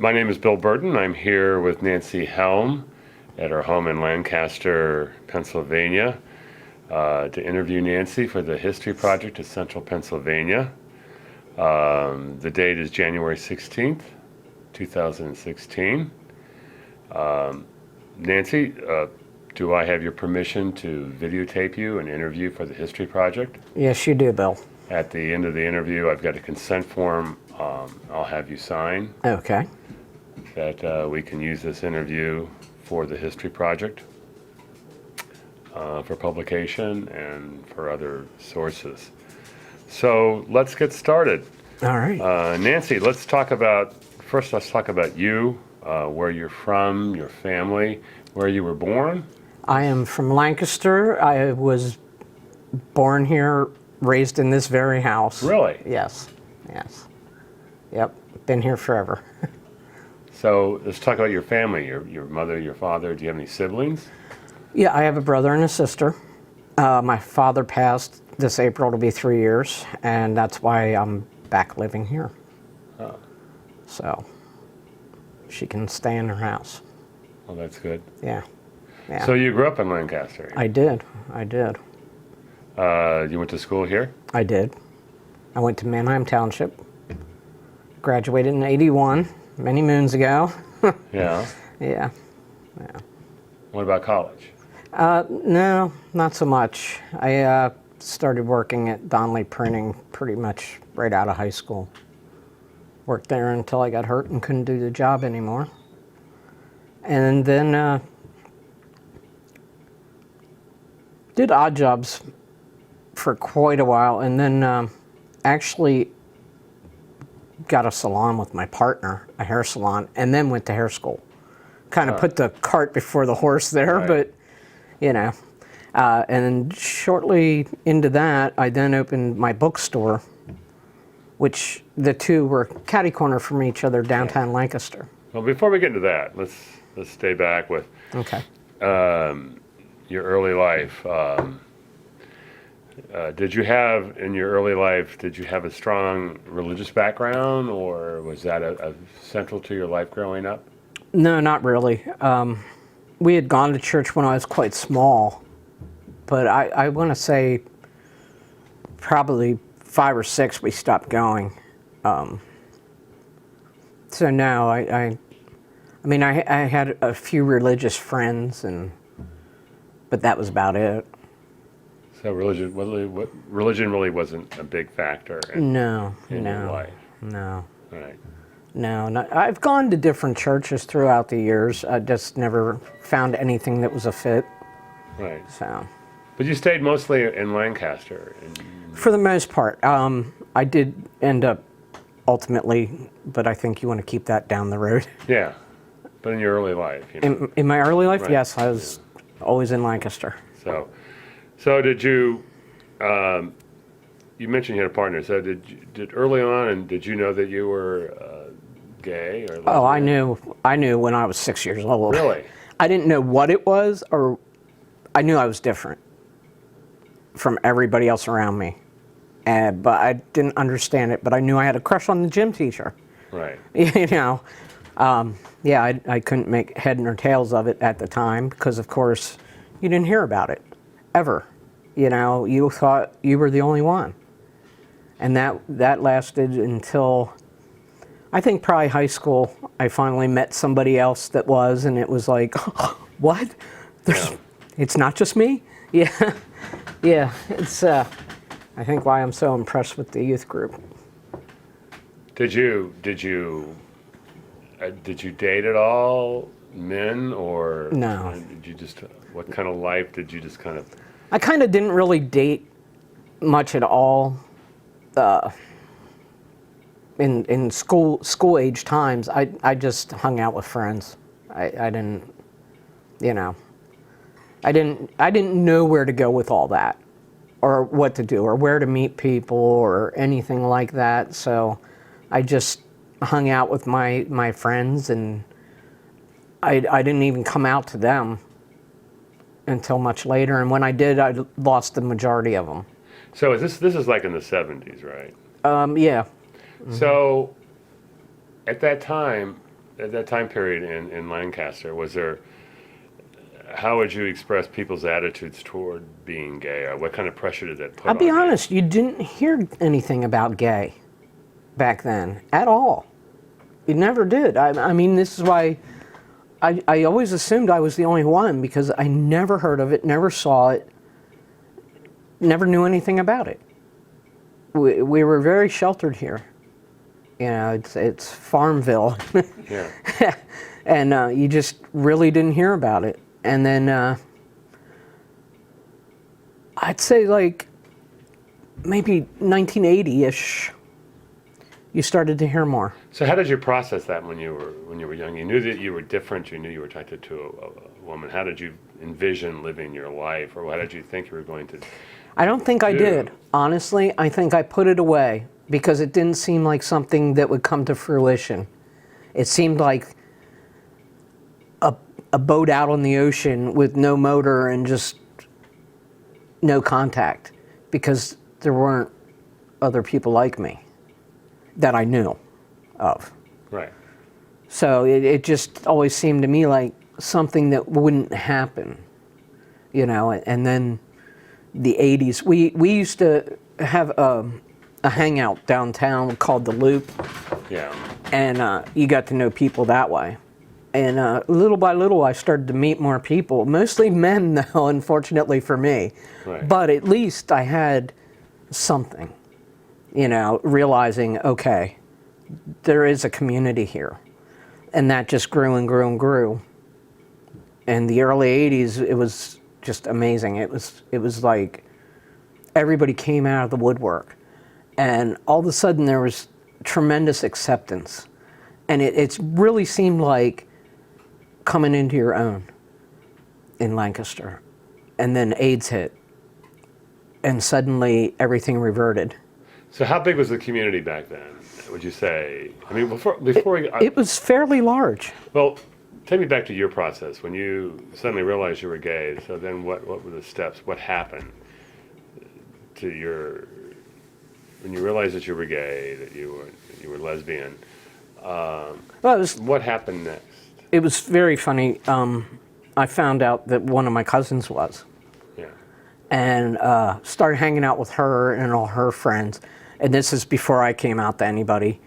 My name is Bill Burton. I'm here with Nancy Helm at our home in Lancaster, Pennsylvania, to interview Nancy for the History Project of Central Pennsylvania. The date is January 16th, 2016. Nancy, do I have your permission to videotape you and interview for the History Project? Yes, you do, Bill. At the end of the interview, I've got a consent form I'll have you sign Okay. that we can use this interview for the History Project, for publication and for other sources. So let's get started. All right. Nancy, let's talk about you, where you're from, your family, where you were born. I am from Lancaster. I was born here, raised in this very house. Really? Yes. Yes. Yep. Been here forever. So let's talk about your family, your mother, your father. Do you have any siblings? Yeah, I have a brother and a sister. My father passed this April to be 3 years, and that's why I'm back living here. Oh. So she can stay in her house. Well, that's good. Yeah. Yeah. So you grew up in Lancaster? I did. You went to school here? I did. I went to Manheim Township. Graduated in '81, many moons ago. Yeah. Yeah. What about college? No, not so much. I started working at Donnelly Printing pretty much right out of high school. Worked there until I got hurt and couldn't do the job anymore. And then did odd jobs for quite a while, and then actually got a salon with my partner, a hair salon, and then went to hair school. Kind of put the cart before the horse there, Right. but you know. And shortly into that, I then opened my bookstore, which the two were catty corner from each other downtown Lancaster. Well, before we get into that, let's stay back with Okay. your early life. Did you have a strong religious background, or was that a central to your life growing up? No, not really. We had gone to church when I was quite small, but I want to say probably 5 or 6 we stopped going. So no, I mean I had a few religious friends, but that was about it. So religion really wasn't a big factor in your life. No. Right. No, I've gone to different churches throughout the years. I just never found anything that was a fit. Right. So, But you stayed mostly in Lancaster. for the most part, I did end up ultimately, but I think you want to keep that down the road. Yeah. But in your early life, you know. In my early life, Right. yes, I was always in Lancaster. So did you? You mentioned you had a partner. So did early on, and did you know that you were gay or lesbian? Oh, I knew when I was 6 years old. Really? I didn't know what it was, or I knew I was different from everybody else around me. But I didn't understand it, but I knew I had a crush on the gym teacher. Right. You know, yeah, I couldn't make head nor tails of it at the time because, of course, you didn't hear about it, ever. You know, you thought you were the only one. And that lasted until, I think probably high school. I finally met somebody else that was, and it was like, what? It's not just me? Yeah, yeah, it's, I think why I'm so impressed with the youth group. Did you date at all, men, or No. Did you just? What kind of life did you just kind of? I kind of didn't really date much at all. In school age times, I just hung out with friends. I didn't, you know, I didn't know where to go with all that, or what to do, or where to meet people, or anything like that. So I just hung out with my friends, and I didn't even come out to them until much later. And when I did, I lost the majority of them. So this is like in the 70s, right? Yeah. So at that time, at that time period in Lancaster, how would you express people's attitudes toward being gay? Or what kind of pressure did that put I'll on be you? honest, you didn't hear anything about gay back then at all. You never did. I mean, this is why I always assumed I was the only one, because I never heard of it, never saw it, never knew anything about it. We were very sheltered here. You know, it's Farmville. Yeah. And you just really didn't hear about it. And then I'd say like maybe 1980-ish, you started to hear more. So how did you process that when you were young? You knew that you were different. You knew you were attracted to a woman. How did you envision living your life, or how did you think you were going to? I don't think I did. Honestly, I think I put it away because it didn't seem like something that would come to fruition. It seemed like a boat out on the ocean with no motor and just no contact, because there weren't other people like me that I knew of. Right. So it just always seemed to me like something that wouldn't happen, you know. And then the 80s, we used to have a hangout downtown called The Loop. Yeah. And you got to know people that way. And little by little, I started to meet more people, mostly men, though, unfortunately for me. Right. But at least I had something, you know, realizing, okay, there is a community here. And that just grew and grew and grew. In the early 80s, it was just amazing. It was like everybody came out of the woodwork. And all of a sudden, there was tremendous acceptance. And it really seemed like coming into your own in Lancaster. And then AIDS hit. And suddenly, everything reverted. So how big was the community back then, would you say? I mean, before It was fairly large. well, take me back to your process when you suddenly realized you were gay. So then what were the steps? What happened to when you realized that you were gay, that you were lesbian? Well, What happened next? it was very funny. I found out that one of my cousins was. Yeah. And started hanging out with her and all her friends. And this is before I came out to anybody.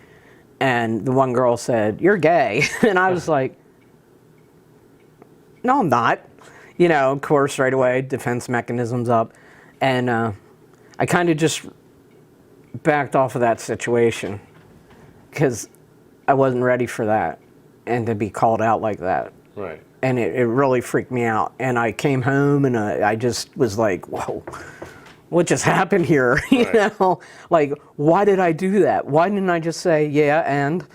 And the one girl said, "You're gay." And I was like, "No, I'm not." You know, of course, right away, defense mechanisms up. And I kind of just backed off of that situation because I wasn't ready for that and to be called out like that. Right. And it really freaked me out. And I came home and I just was like, whoa, what just happened here? You Right. know, like, why did I do that? Why didn't I just say, yeah, and,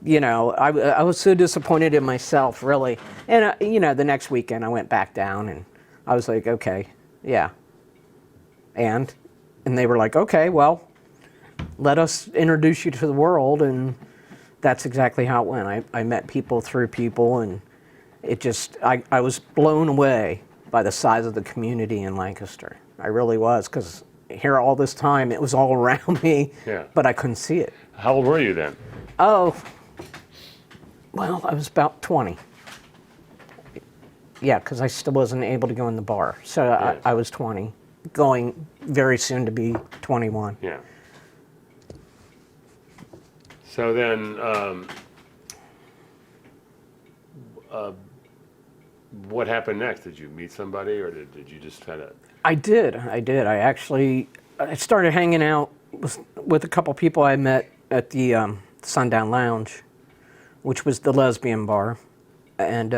you know, I was so disappointed in myself, really. And, you know, the next weekend I went back down and I was like, okay, yeah. And they were like, okay, well, let us introduce you to the world. And that's exactly how it went. I met people through people, and it just, I was blown away by the size of the community in Lancaster. I really was, because here all this time, it was all around me, Yeah. but I couldn't see it. How old were you then? Oh, well, I was about 20. Yeah, because I still wasn't able to go in the bar. So Yes. I was 20, going very soon to be 21. Yeah. So then, what happened next? Did you meet somebody, or did you just kind of? I did. I started hanging out with a couple people I met at the Sundown Lounge, which was the lesbian bar. And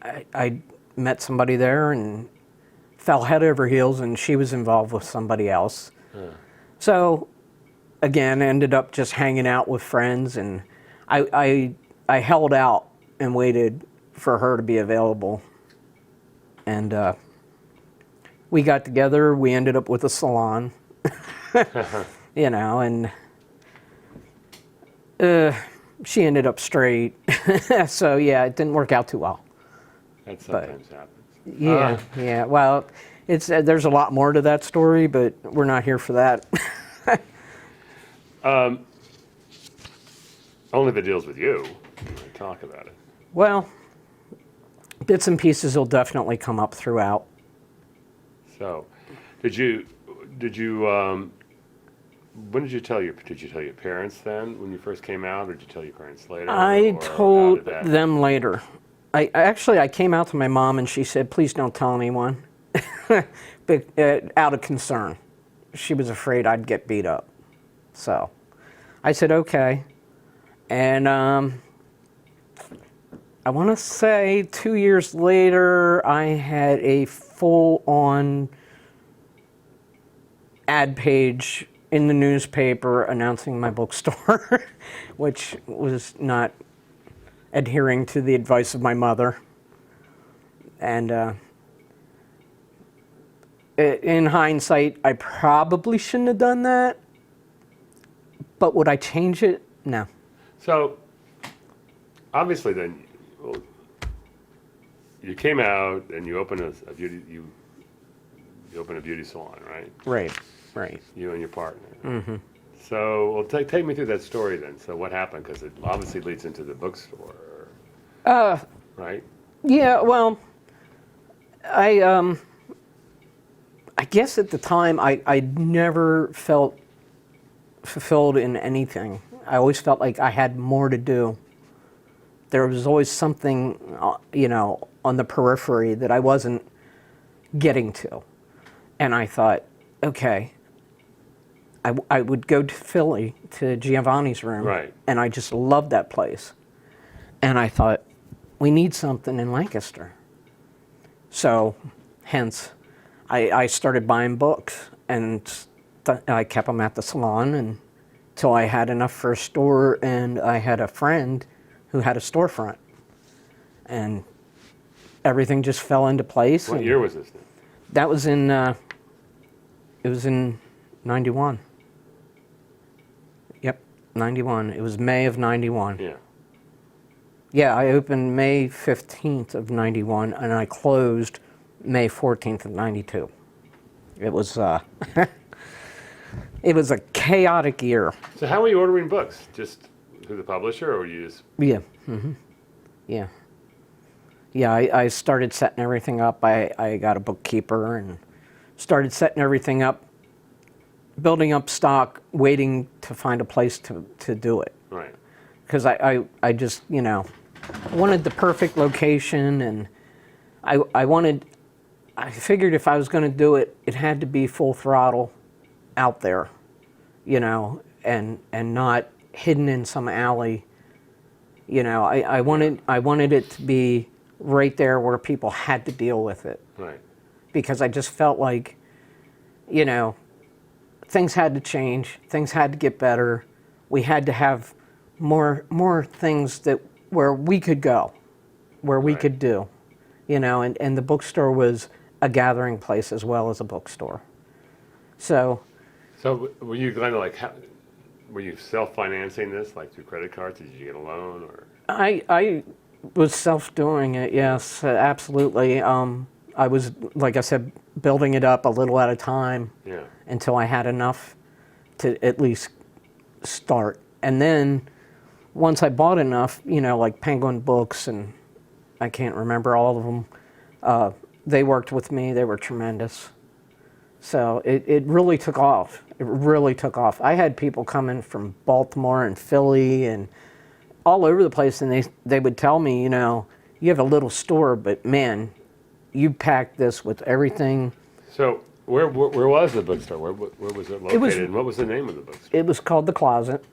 I met somebody there and fell head over heels, and she was involved with somebody else. So, again, ended up just hanging out with friends, and I held out and waited for her to be available. And we got together. We ended up with a salon, you know, and she ended up straight. So, yeah, it didn't work out too well. That sometimes happens. Yeah, yeah. Well, it's there's a lot more to that story, but we're not here for that. Only if it deals with you. Talk about it. Well, bits and pieces will definitely come up throughout. So, did you when did you tell your parents then when you first came out, or did you tell your parents later? I Or how told did that? them later. I came out to my mom and she said, please don't tell anyone, but, out of concern. She was afraid I'd get beat up. So I said, okay. And I want to say 2 years later, I had a full-on ad page in the newspaper announcing my bookstore, which was not adhering to the advice of my mother. And in hindsight, I probably shouldn't have done that. But would I change it? No. So, obviously, then, well, you came out and you opened a beauty you opened a beauty salon, right? Right. You and your partner. Mm-hmm. So, well, take me through that story then. So, what happened? Because it obviously leads into the bookstore, right? Yeah. Well, I guess at the time I never felt fulfilled in anything. I always felt like I had more to do. There was always something, on the periphery that I wasn't getting to. And I thought, okay, I would go to Philly, to Giovanni's room, Right. and I just loved that place. And I thought, we need something in Lancaster. So, hence, I started buying books, and I kept them at the salon until I had enough for a store, and I had a friend who had a storefront. And everything just fell into place. What year was this then? That was in, it was in 91. Yep, 91. It was May of 91. Yeah. Yeah, I opened May 15th of 91, and I closed May 14th of 92. It was, it was a chaotic year. So, how were you ordering books? Just through the publisher, or you just? Yeah. Yeah. Yeah, I started setting everything up. I got a bookkeeper and started setting everything up, building up stock, waiting to find a place to do it. Right. Because I just, wanted the perfect location, and I figured if I was going to do it, it had to be full throttle out there, and not hidden in some alley. I wanted it to be right there where people had to deal with it. Right. Because I just felt like, things had to change, things had to get better. We had to have more things where we could go, where we Right. could do, and the bookstore was a gathering place as well as a bookstore. So So, were you kind of like, were you self-financing this, like through credit cards? Did you get a loan, or? I was self-doing it, yes, absolutely. I was, like I said, building it up a little at a time. Yeah. Until I had enough to at least start. And then once I bought enough, like Penguin Books, and I can't remember all of them, they worked with me. They were tremendous. So it really took off. It really took off. I had people coming from Baltimore and Philly and all over the place, and they would tell me, you have a little store, but man, you packed this with everything. So, where was the bookstore? Where was it located? And what was the name of the bookstore? It was called The Closet.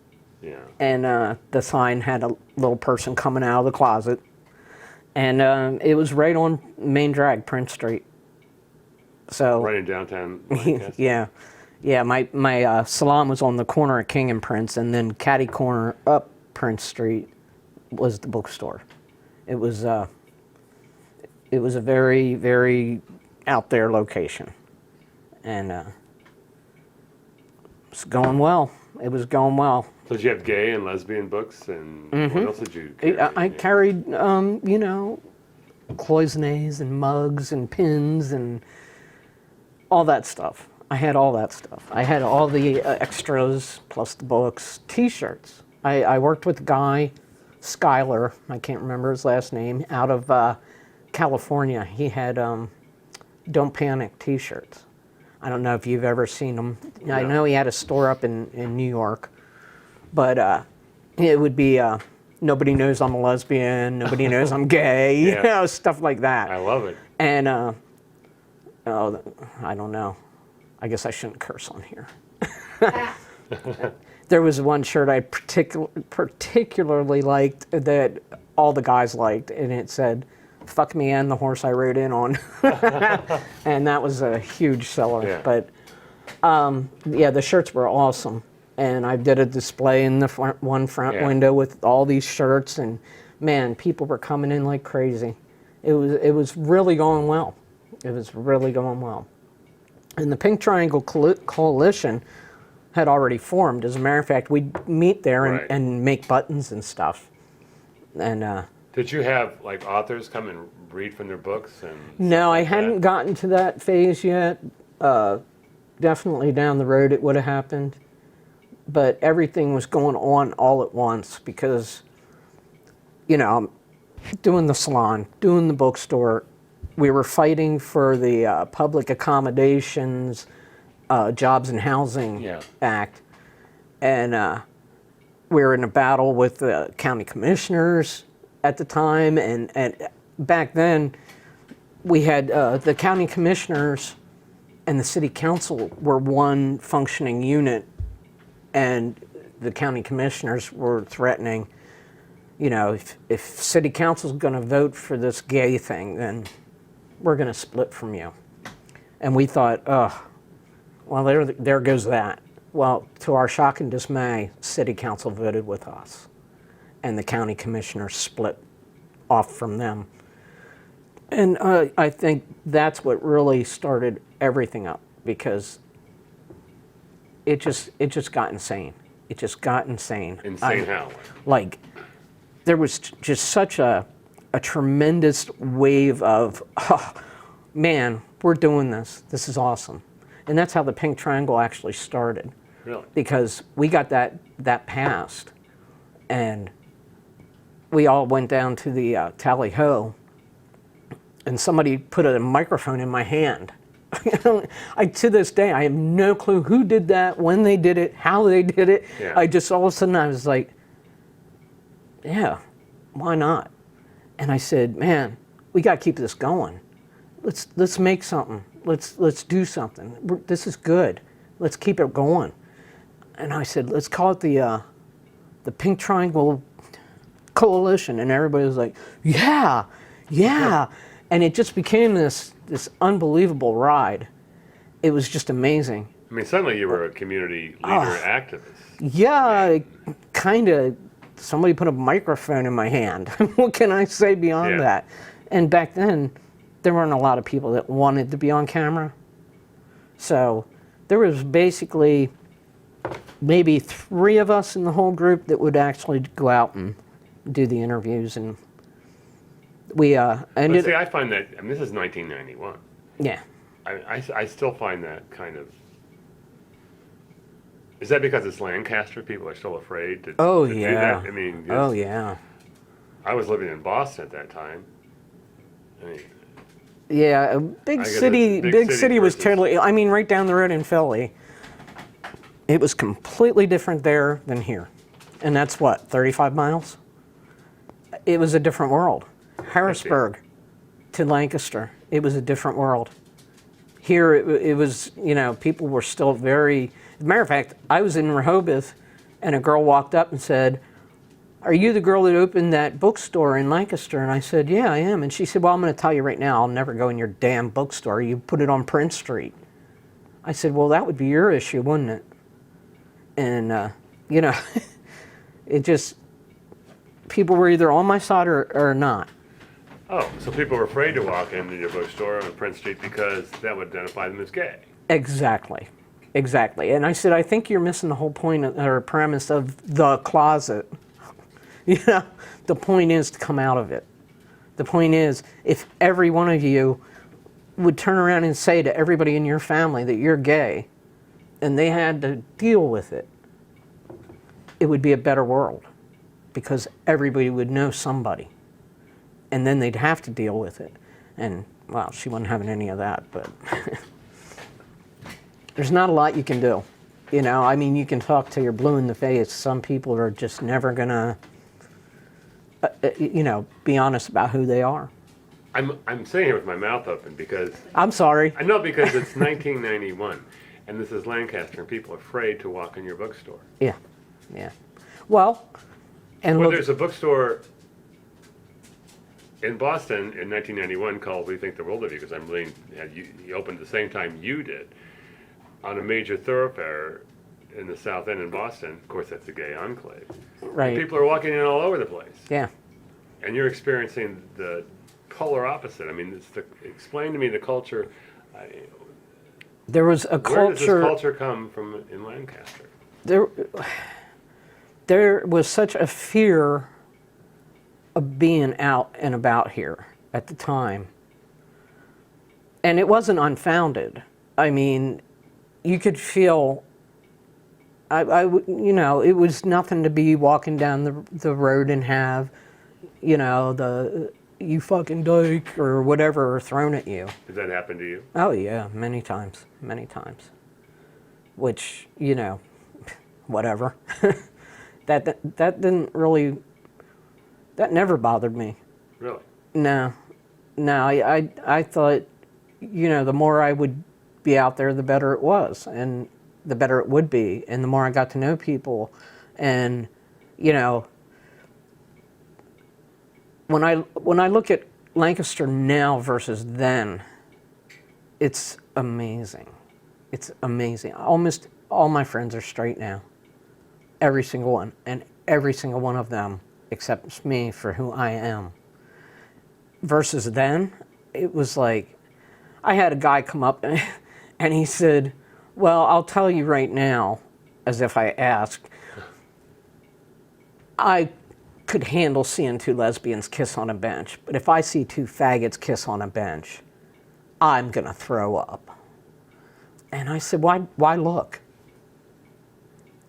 Yeah. And the sign had a little person coming out of the closet. And it was right on Main Drag, Prince Street. So Right in downtown Lancaster? yeah. My salon was on the corner of King and Prince, and then catty corner up Prince Street was the bookstore. It was a very, very out there location, and it was going well. It was going well. So did you have gay and lesbian books, and what else did you carry? I carried, cloisonnés and mugs and pins and all that stuff. I had all that stuff. I had all the extras plus the books, T-shirts. I worked with a guy, Skyler, I can't remember his last name, out of California. He had Don't Panic t-shirts. I don't know if you've ever seen them. No. I know he had a store up in New York, but it would be nobody knows I'm a lesbian, nobody knows I'm gay, Yeah. you know, stuff like that. I love it. And oh, I don't know. I guess I shouldn't curse on here. There was one shirt I particularly liked that all the guys liked, and it said, "Fuck me and the horse I rode in on." And that was a huge seller. Yeah. But yeah, the shirts were awesome. And I did a display in the front Yeah. window with all these shirts, and man, people were coming in like crazy. It was really going well. It was really going well. And the Pink Triangle Coalition had already formed. As a matter of fact, we'd meet there Right. and make buttons and stuff. And Did you have like authors come and read from their books? And no, I like that? hadn't gotten to that phase yet. Definitely down the road it would have happened. But everything was going on all at once because, you know, I'm doing the salon, doing the bookstore. We were fighting for the Public Accommodations, Jobs and Housing Yeah. Act. And we were in a battle with the county commissioners at the time. And back then, we had the county commissioners and the city council were one functioning unit. And the county commissioners were threatening, you know, if city council's going to vote for this gay thing, then we're going to split from you. And we thought, oh, well, there goes that. Well, to our shock and dismay, city council voted with us. And the county commissioners split off from them. And I think that's what really started everything up, because it just got insane. It just got insane. Insane how? Like, there was just such a tremendous wave of, oh, man, we're doing this. This is awesome. And that's how the Pink Triangle actually started. Really? Because we got that passed, and we all went down to the Tally Ho, and somebody put a microphone in my hand. To this day, I have no clue who did that, when they did it, how they did it. Yeah. I just, all of a sudden, I was like, yeah, why not? And I said, man, we got to keep this going. Let's make something. Let's do something. This is good. Let's keep it going. And I said, let's call it the Pink Triangle Coalition. And everybody was like, yeah. And it just became this unbelievable ride. It was just amazing. I mean, suddenly you were a community leader, activist. Yeah, kind of. Somebody put a microphone in my hand. What can I say beyond Yeah. that? And back then, there weren't a lot of people that wanted to be on camera. So there was basically maybe 3 of us in the whole group that would actually go out and do the interviews. And we ended. But see, I find that, I mean, this is 1991. Yeah. I still find that kind of. Is that because it's Lancaster? People are still afraid to, Oh, to do yeah. that? I mean, Oh, yeah. I was living in Boston at that time. I mean, Yeah, a big I guess city. it's big Big city city was versus- totally. I mean, right down the road in Philly, it was completely different there than here, and that's what 35 miles. It was a different world. Harrisburg to Lancaster, it was a different world. Here, it was, you know, people were still very. As a matter of fact, I was in Rehoboth, and a girl walked up and said, "Are you the girl that opened that bookstore in Lancaster?" And I said, "Yeah, I am." And she said, "Well, I'm going to tell you right now, I'll never go in your damn bookstore. You put it on Prince Street." I said, "Well, that would be your issue, wouldn't it?" And, you know, it just, people were either on my side or not. oh, so people were afraid to walk into your bookstore on Prince Street because that would identify them as gay. Exactly. Exactly. And I said, I think you're missing the whole point or premise of the closet. You know, the point is to come out of it. The point is, if every one of you would turn around and say to everybody in your family that you're gay, and they had to deal with it, it would be a better world because everybody would know somebody. And then they'd have to deal with it. And, well, she wasn't having any of that, but there's not a lot you can do. You know, I mean, you can talk till you're blue in the face. Some people are just never going to, you know, be honest about who they are. I'm sitting here with my mouth open because I'm sorry. I know because it's 1991, and this is Lancaster, and people are afraid to walk in your bookstore. Yeah, yeah. Well, and Well, look, there's a bookstore in Boston in 1991 called "We Think the World of You" because I'm really he opened at the same time you did on a major thoroughfare in the South End in Boston. Of course, that's a gay enclave. right. People are walking in all over the place, Yeah. and you're experiencing the polar opposite. I mean, explain to me the culture. There was a Where does this culture. culture come from in Lancaster? There was such a fear of being out and about here at the time. And it wasn't unfounded. I mean, you could feel, you know, it was nothing to be walking down the road and have, you know, the "you fucking dyke" or whatever thrown at you. Did that happen to you? Oh yeah, many times, many times. Which, you know, whatever. that didn't really, that never bothered me. Really? No, I thought, you know, the more I would be out there, the better it was, and the better it would be, and the more I got to know people, and, you know, when I look at Lancaster now versus then, it's amazing. It's amazing. Almost all my friends are straight now. Every single one. And every single one of them accepts me for who I am. Versus then, it was like, I had a guy come up and he said, "Well, I'll tell you right now," as if I asked, "I could handle seeing two lesbians kiss on a bench, but if I see two faggots kiss on a bench, I'm gonna throw up." And I said, why look?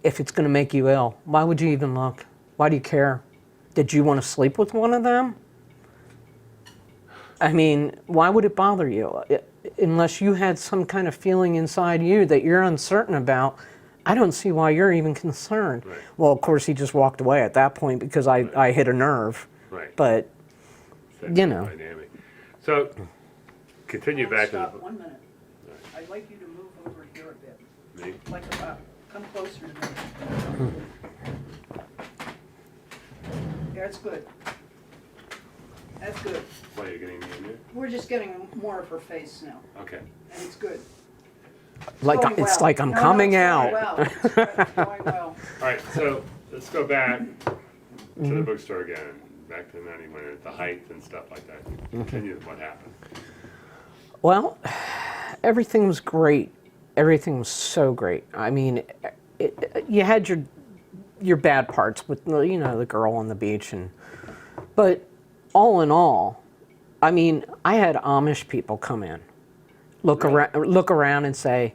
If it's gonna make you ill, why would you even look? Why do you care? Did you want to sleep with one of them? I mean, why would it bother you? Unless you had some kind of feeling inside you that you're uncertain about, I don't see why you're even concerned. Right. Well, of course, he just walked away at that point because I hit a nerve. Right. But, That's you know. dynamic. So, continue back to Stop 1 minute. I'd like you to move over here a bit, me. like come closer to me. That's good. That's good. Why are you getting me in here? We're just getting more of her face now, Okay. and it's good. like Going it's well. like I'm No, coming it's out. going well. It's going well. All right. So let's go back to the bookstore again. Back to 91 at the height and stuff like that. Continue with what happened. Well, everything was great. Everything was so great. I mean, you had your bad parts with, you know, the girl on the beach, but all in all, I mean, I had Amish people come in, look around and say,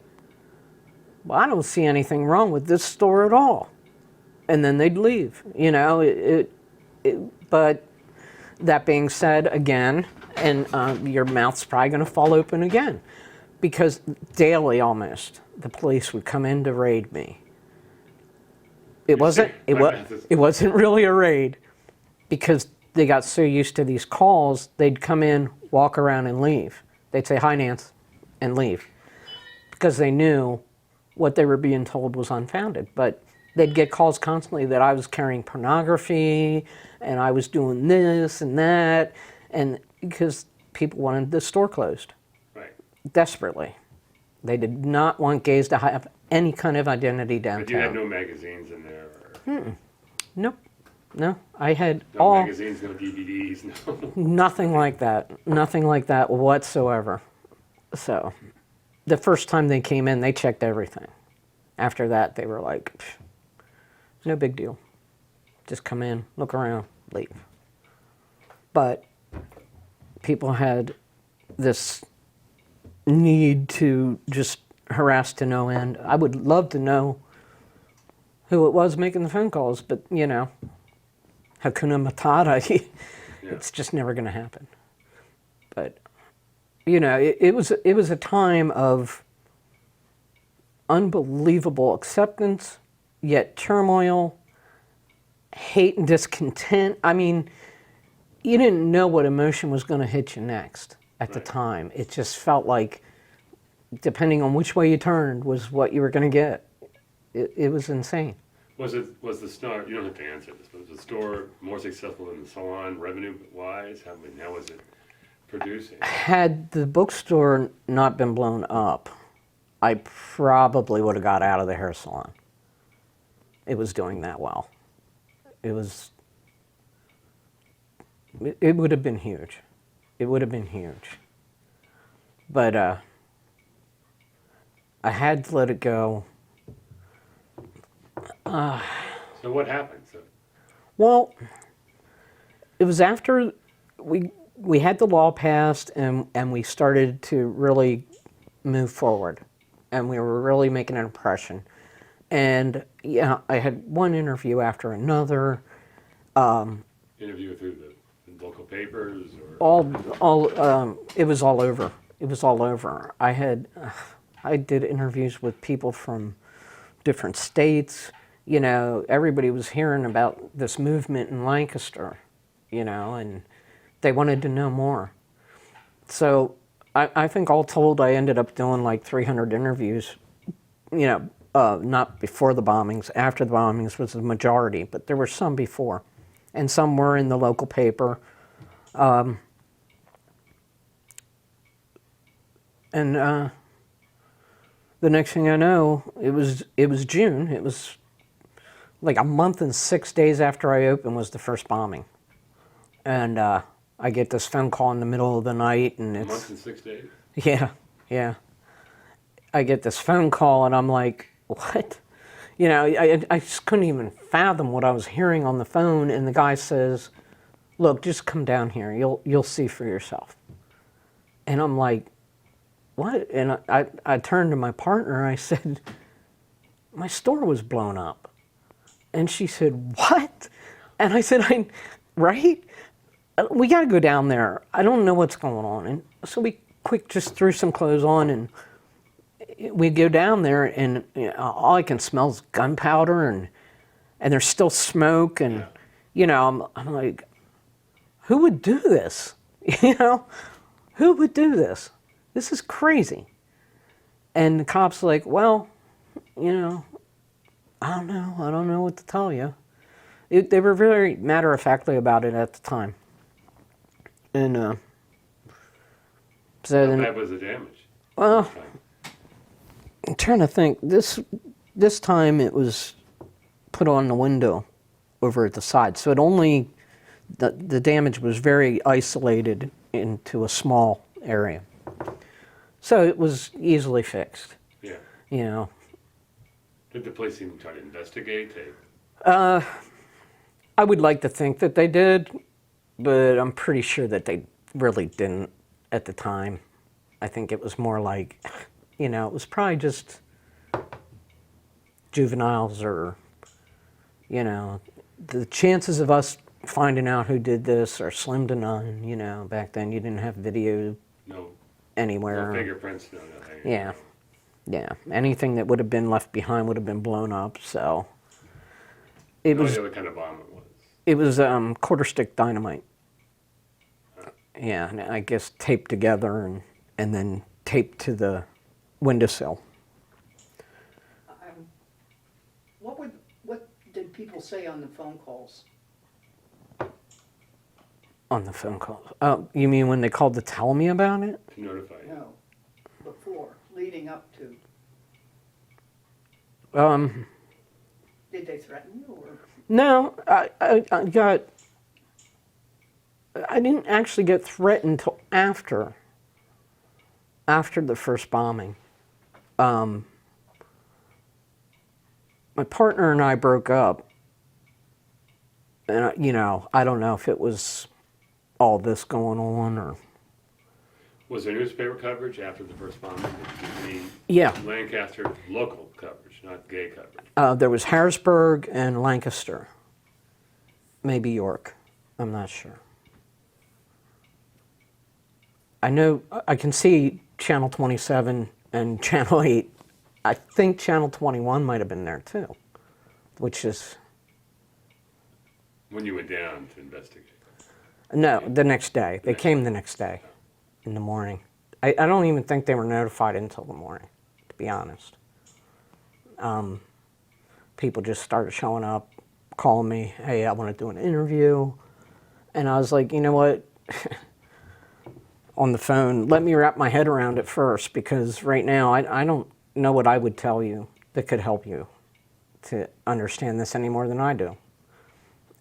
"Well, I don't see anything wrong with this store at all," and then they'd leave. You know, but that being said, again, and your mouth's probably going to fall open again, because daily almost the police would come in to raid me. It wasn't really a raid, because they got so used to these calls, they'd come in, walk around, and leave. They'd say, "Hi, Nance," and leave, because they knew what they were being told was unfounded. But they'd get calls constantly that I was carrying pornography and I was doing this and that, and because people wanted the store closed Right. desperately. They did not want gays to have any kind of identity downtown. But you had no magazines in there? Or Nope. No, I had no all magazines, no DVDs, no... nothing like that. Nothing like that whatsoever. So, the first time they came in, they checked everything. After that, they were like, "Pff, no big deal. Just come in, look around, leave." But people had this need to just harass to no end. I would love to know who it was making the phone calls, but you know, Hakuna Matata, it's just never going to happen. But you know, it was a time of unbelievable acceptance, yet turmoil, hate and discontent. I mean, you didn't know what emotion was going to hit you next at the time. It just felt like, depending on which way you turned, was what you were going to get. It was insane. Was the store, you don't have to answer this, but was the store more successful than the salon revenue-wise? How was it producing? Had the bookstore not been blown up, I probably would have got out of the hair salon. It was doing that well. It would have been huge. It would have been huge. But I had to let it go. So what happened? Well, it was after we had the law passed and we started to really move forward, and we were really making an impression. And yeah, I had one interview after another. Interview through the local papers, or It was all over. It was all over. I did interviews with people from different states. You know, everybody was hearing about this movement in Lancaster, you know, and they wanted to know more. So I think all told, I ended up doing like 300 interviews, you know, not before the bombings. After the bombings was the majority, but there were some before. And some were in the local paper. The next thing I know, it was June. It was like a month and 6 days after I opened was the first bombing. And I get this phone call in the middle of the night, and it's... A month and 6 days? Yeah. I get this phone call, and I'm like, what? You know, I just couldn't even fathom what I was hearing on the phone, and the guy says, look, just come down here. You'll see for yourself. And I'm like, what? And I turned to my partner, I said, my store was blown up. And she said, what? And I said, right? We got to go down there. I don't know what's going on. And so we just threw some clothes on, and we go down there, and you know, all I can smell is gunpowder, and there's still smoke, and you know, I'm like, who would do this? You know, who would do this? This is crazy. And the cop's like, well, you know, I don't know what to tell you. They were very matter-of-factly about it at the time. And so How bad was the damage? Well, I'm trying to think. This time it was put on the window over at the side, so the damage was very isolated into a small area. So it was easily fixed. Yeah. You know. Did the police even try to investigate? I would like to think that they did, but I'm pretty sure that they really didn't at the time. I think it was more like, you know, it was probably just juveniles, or, you know, the chances of us finding out who did this are slim to none. You know, back then you didn't have video anywhere. No fingerprints, no nothing. Yeah. Anything that would have been left behind would have been blown up. So No idea what kind of bomb it was. It was quarter stick dynamite. Yeah, and I guess taped together and then taped to the windowsill. What did people say on the phone calls? On the phone call? You mean when they called to tell me about it? To notify you. No, before, leading up to. Did they threaten you, or? No, I didn't actually get threatened until after the first bombing. My partner and I broke up, and you know, I don't know if it was all this going on, or Was there newspaper coverage after the first bombing? Any Yeah, Lancaster local coverage, not gay coverage? there was Harrisburg and Lancaster. Maybe York. I'm not sure. I know I can see Channel 27 and Channel 8. I think Channel 21 might have been there too, which is, When you went down to investigate? no, the next day. They came the next day in the morning. I don't even think they were notified until the morning, to be honest. People just started showing up, calling me, hey, I want to do an interview. And I was like, you know what? On the phone, let me wrap my head around it first, because right now I don't know what I would tell you that could help you to understand this any more than I do.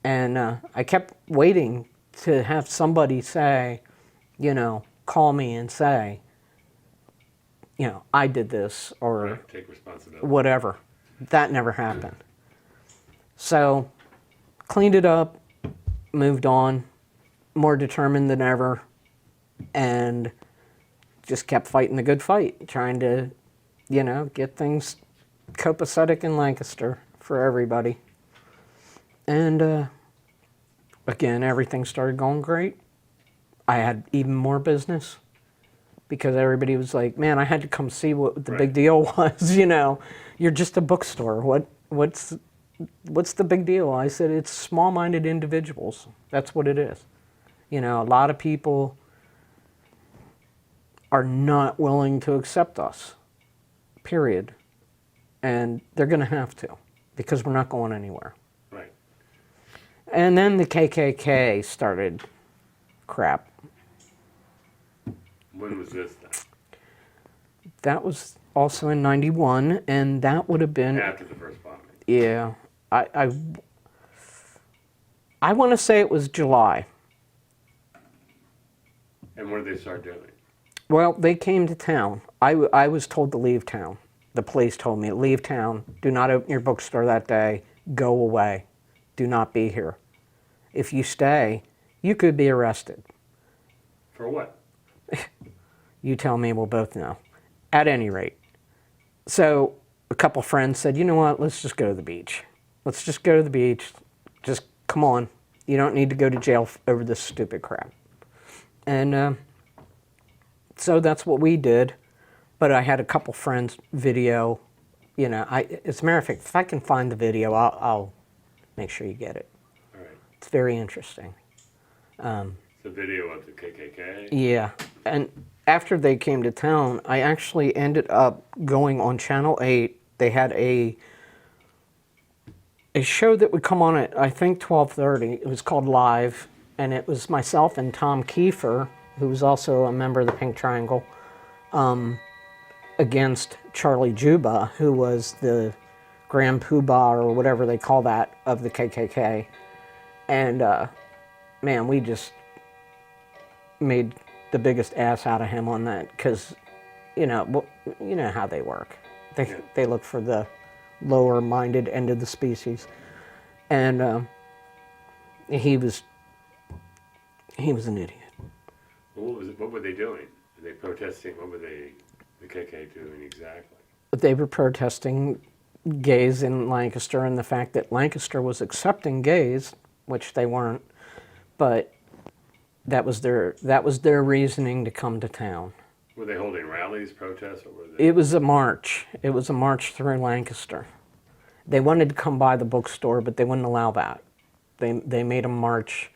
And I kept waiting to have somebody say, you know, call me and say, you know, I did this or Right, take responsibility. whatever. That never happened. So, cleaned it up, moved on, more determined than ever, and just kept fighting the good fight, trying to, you know, get things copacetic in Lancaster for everybody. And again, everything started going great. I had even more business because everybody was like, man, I had to come see what the big Right. deal was, you know. You're just a bookstore. What's the big deal? I said, it's small-minded individuals. That's what it is. You know, a lot of people are not willing to accept us, period. And they're going to have to, because we're not going anywhere. Right. And then the KKK started crap. When was this then? That was also in '91, and that would have been, After the first bombing. yeah, I want to say it was July. And what did they start doing? Well, they came to town. I was told to leave town. The police told me, leave town. Do not open your bookstore that day. Go away. Do not be here. If you stay, you could be arrested. For what? You tell me, we'll both know. At any rate. So a couple friends said, you know what, let's just go to the beach. Let's just go to the beach. Just come on. You don't need to go to jail over this stupid crap. And so that's what we did. But I had a couple friends video, you know, as a matter of fact, if I can find the video, I'll make sure you get it. All right. It's very interesting. It's a video of the KKK. Yeah, and after they came to town, I actually ended up going on Channel 8. They had a show that would come on at, I think, 12:30. It was called Live, and it was myself and Tom Kiefer, who was also a member of the Pink Triangle, against Charlie Juba, who was the Grand Poobah, or whatever they call that, of the KKK. And, man, we just made the biggest ass out of him on that, because, you know how they work. They look for the lower-minded end of the species, and he was an idiot. Well, what were they doing? Were they protesting? What were the KKK doing exactly? They were protesting gays in Lancaster and the fact that Lancaster was accepting gays, which they weren't, but that was their reasoning to come to town. Were they holding rallies, protests, or were they? It was a march. It was a march through Lancaster. They wanted to come by the bookstore, but they wouldn't allow that. They made a march.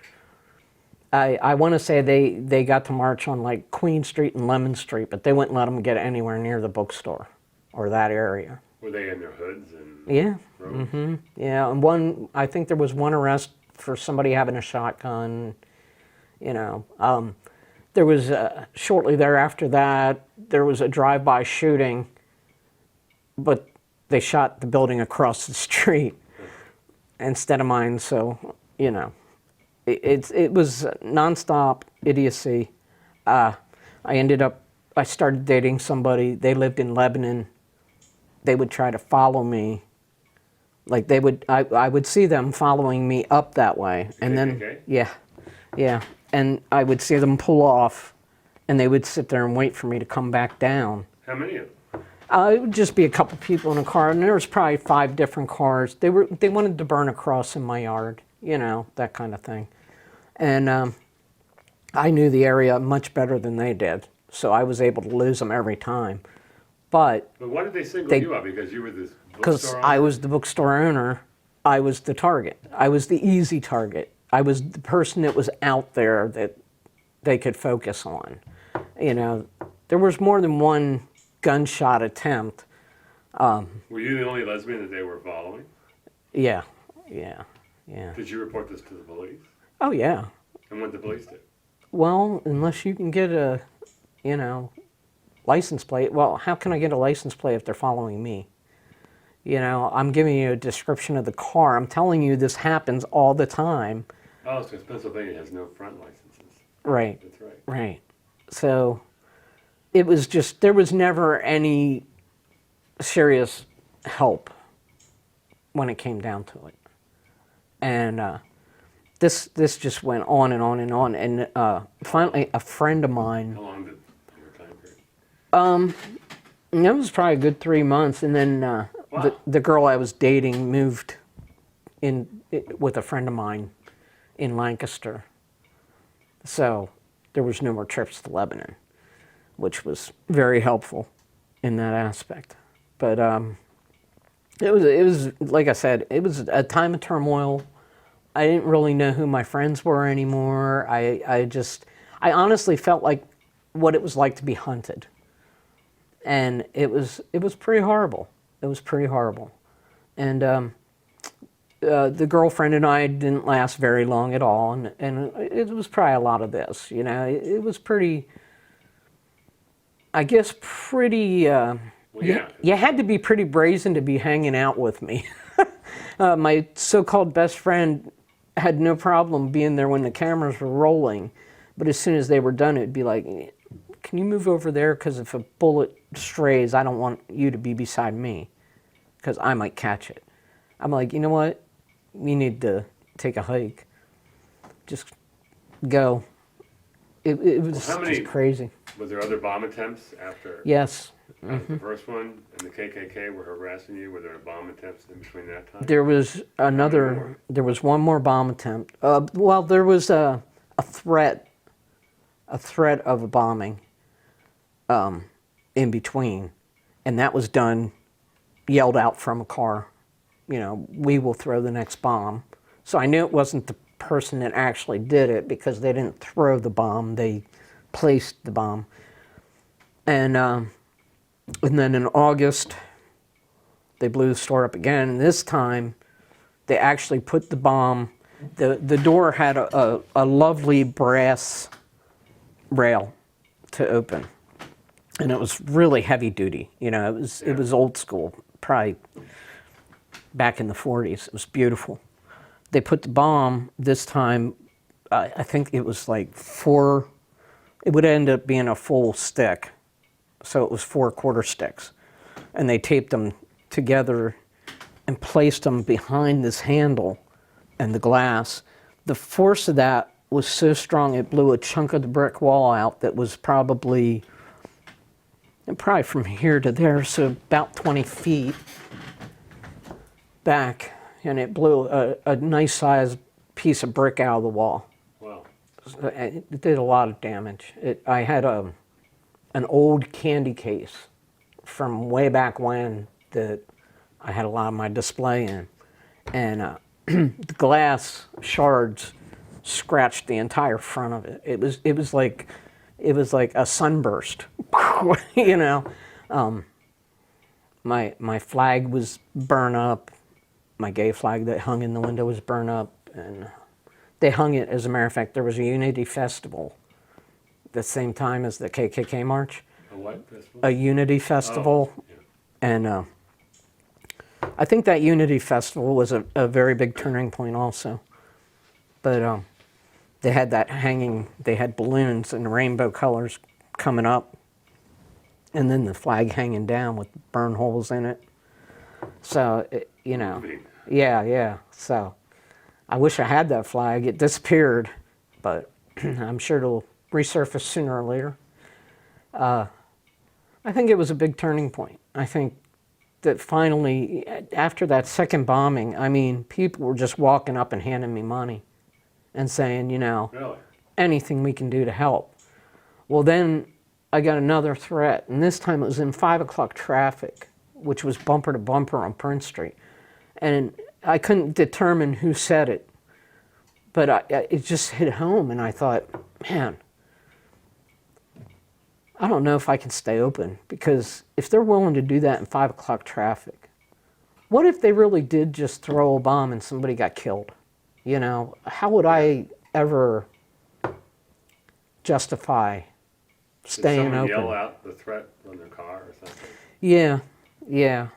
I want to say they got to march on like Queen Street and Lemon Street, but they wouldn't let them get anywhere near the bookstore or that area. Were they in their hoods and Yeah. robes? Yeah, and I think there was one arrest for somebody having a shotgun. You know, there was shortly thereafter that there was a drive-by shooting, but they shot the building across the street instead of mine. So you know, it was nonstop idiocy. I started dating somebody. They lived in Lebanon. They would try to follow me. Like I would see them following me up that way, and then KKK? yeah, and I would see them pull off, and they would sit there and wait for me to come back down. How many of them? It would just be a couple people in a car, and there was probably 5 different cars. They wanted to burn a cross in my yard, you know, that kind of thing. And I knew the area much better than they did, so I was able to lose them every time. But why did they single you out? Because you were this because bookstore I owner? was the bookstore owner, I was the target. I was the easy target. I was the person that was out there that they could focus on. You know, there was more than one gunshot attempt. Were you the only lesbian that they were following? Yeah. Did you report this to the police? Oh, yeah. And what the police did? Well, unless you can get a, you know, license plate. Well, how can I get a license plate if they're following me? You know, I'm giving you a description of the car. I'm telling you this happens all the time. Oh, because Pennsylvania has no front licenses. Right. That's right. Right. So it was just, there was never any serious help when it came down to it. And this just went on and on and on. And finally, a friend of mine, How long did your time period? and that was probably a good 3 months. And then the girl I was dating moved in with a friend of mine in Lancaster. So there was no more trips to Lebanon, which was very helpful in that aspect. But it was like I said, it was a time of turmoil. I didn't really know who my friends were anymore. I honestly felt like what it was like to be hunted. And it was pretty horrible. It was pretty horrible. And the girlfriend and I didn't last very long at all, and it was probably a lot of this, you know. It was pretty, I guess, pretty. Well, yeah. You had to be pretty brazen to be hanging out with me. My so-called best friend had no problem being there when the cameras were rolling, but as soon as they were done, it'd be like, "Can you move over there? Because if a bullet strays, I don't want you to be beside me, because I might catch it." I'm like, you know what? We need to take a hike. Just go. It was How many- just crazy. Was there other bomb attempts after Yes. the first one and the KKK were harassing you? Were there bomb attempts in between that time? There was another, there was one more bomb attempt. Well, there was a threat of a bombing in between, and that was done, yelled out from a car, you know, "We will throw the next bomb." So I knew it wasn't the person that actually did it, because they didn't throw the bomb, they placed the bomb. And then in August, they blew the store up again, and this time they actually put the bomb, the door had a lovely brass rail to open, and it was really heavy duty, you know, it was old school, probably back in the 40s. It was beautiful. They put the bomb this time, I think it was like it would end up being a full stick, so it was 4 quarter sticks, and they taped them together and placed them behind this handle and the glass. The force of that was so strong it blew a chunk of the brick wall out that was probably from here to there, so about 20 feet back, and it blew a nice sized piece of brick out of the wall. Wow. It did a lot of damage. I had an old candy case from way back when that I had a lot of my display in, and the glass shards scratched the entire front of it. It was like a sunburst, you know. My flag was burned up. My gay flag that hung in the window was burned up, and they hung it. As a matter of fact, there was a Unity Festival the same time as the KKK March. A what festival? A Unity Festival, Oh, yeah. and I think that Unity Festival was a very big turning point also. But they had that hanging, they had balloons in rainbow colors coming up, and then the flag hanging down with burn holes in it. So, you know, Moving. yeah. So I wish I had that flag. It disappeared, but I'm sure it'll resurface sooner or later. I think it was a big turning point. I think that finally, after that second bombing, I mean, people were just walking up and handing me money and saying, you know, Really? anything we can do to help. Well, then I got another threat, and this time it was in 5 o'clock traffic, which was bumper to bumper on Prince Street. And I couldn't determine who said it, but it just hit home, and I thought, man, I don't know if I can stay open, because if they're willing to do that in 5 o'clock traffic, what if they really did just throw a bomb and somebody got killed? You know, how would I ever justify staying Did someone open? yell out the threat on their car or something? Yeah, yeah,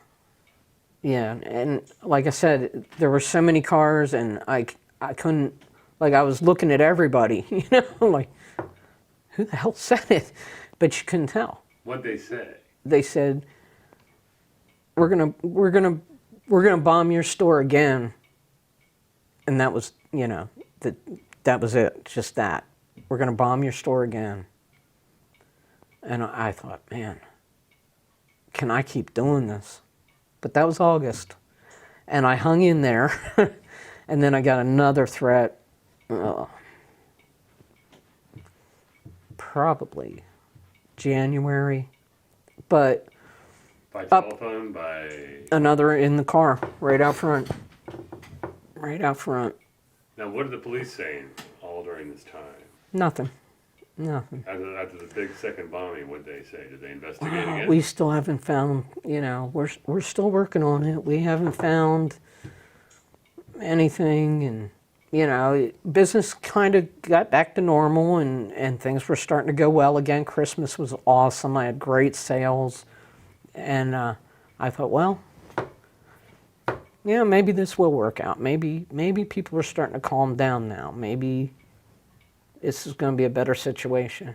yeah. And like I said, there were so many cars, and I couldn't, like, I was looking at everybody, you know, like, who the hell said it? But you couldn't tell. What'd they say? They said, we're gonna bomb your store again. And that was, you know, that was it, just that. We're gonna bomb your store again. And I thought, man, can I keep doing this? But that was August. And I hung in there. And then I got another threat, probably January. But By telephone, by... another in the car, right out front. Right out front. Now, what are the police saying all during this time? Nothing. Nothing. After the big second bombing, what'd they say? Did they investigate again? We still haven't found, you know, we're still working on it. We haven't found anything, and, you know, business kind of got back to normal, and things were starting to go well again. Christmas was awesome. I had great sales, and I thought, well, yeah, maybe this will work out. Maybe people are starting to calm down now. Maybe this is going to be a better situation.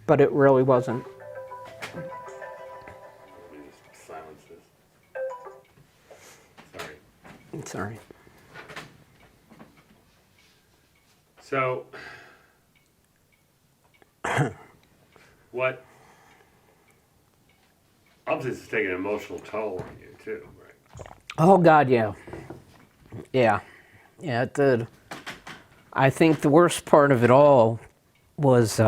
But it really wasn't. Let me just silence this. Sorry. It's all right. So, what? Obviously, it's taking an emotional toll on you too, right? Oh God, yeah, yeah, it did. I think the worst part of it all was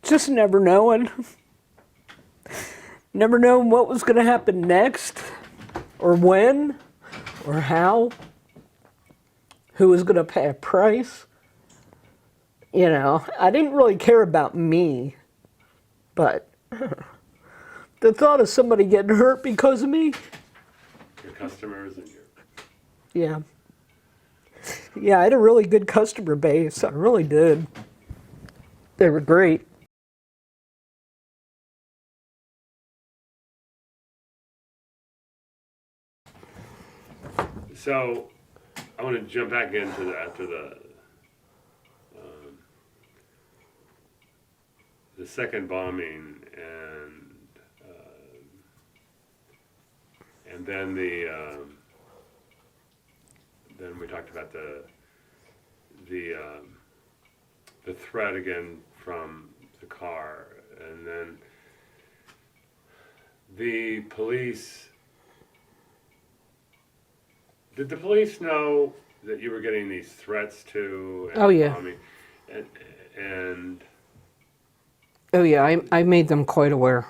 just never knowing what was going to happen next, or when, or how, who was going to pay a price. You know, I didn't really care about me, but the thought of somebody getting hurt because of me, Your customers and your... yeah. Yeah, I had a really good customer base. I really did. They were great. So, I want to jump back into after the second bombing, and then then we talked about the threat again from the car, and then the police. Did the police know that you were getting these threats too? And Oh, yeah. bombing? And Oh yeah, I made them quite aware.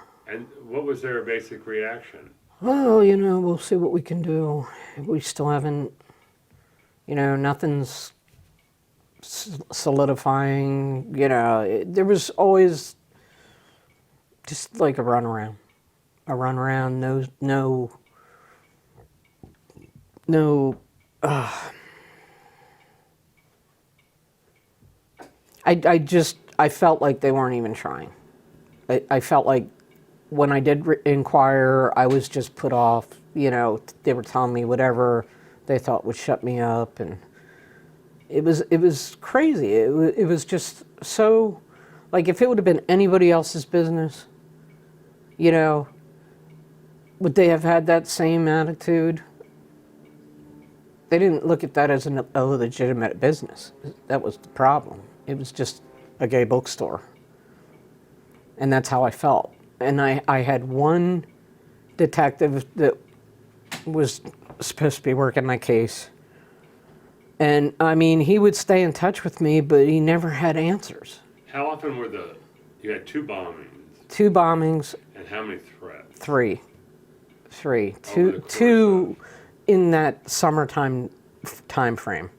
what was their basic reaction? Oh, you know, we'll see what we can do. We still haven't, you know, nothing's solidifying. You know, there was always just like a runaround. No. I felt like they weren't even trying. I felt like when I did inquire, I was just put off. You know, they were telling me whatever they thought would shut me up, and it was crazy. It was just so, like, if it would have been anybody else's business, you know, would they have had that same attitude? they didn't look at that as a legitimate business. That was the problem. It was just a gay bookstore. And that's how I felt. And I had one detective that was supposed to be working my case. And I mean, he would stay in touch with me, but he never had answers. How often you had 2 bombings? 2 bombings. And how many threats? 3. Over the course Two in that summertime time frame.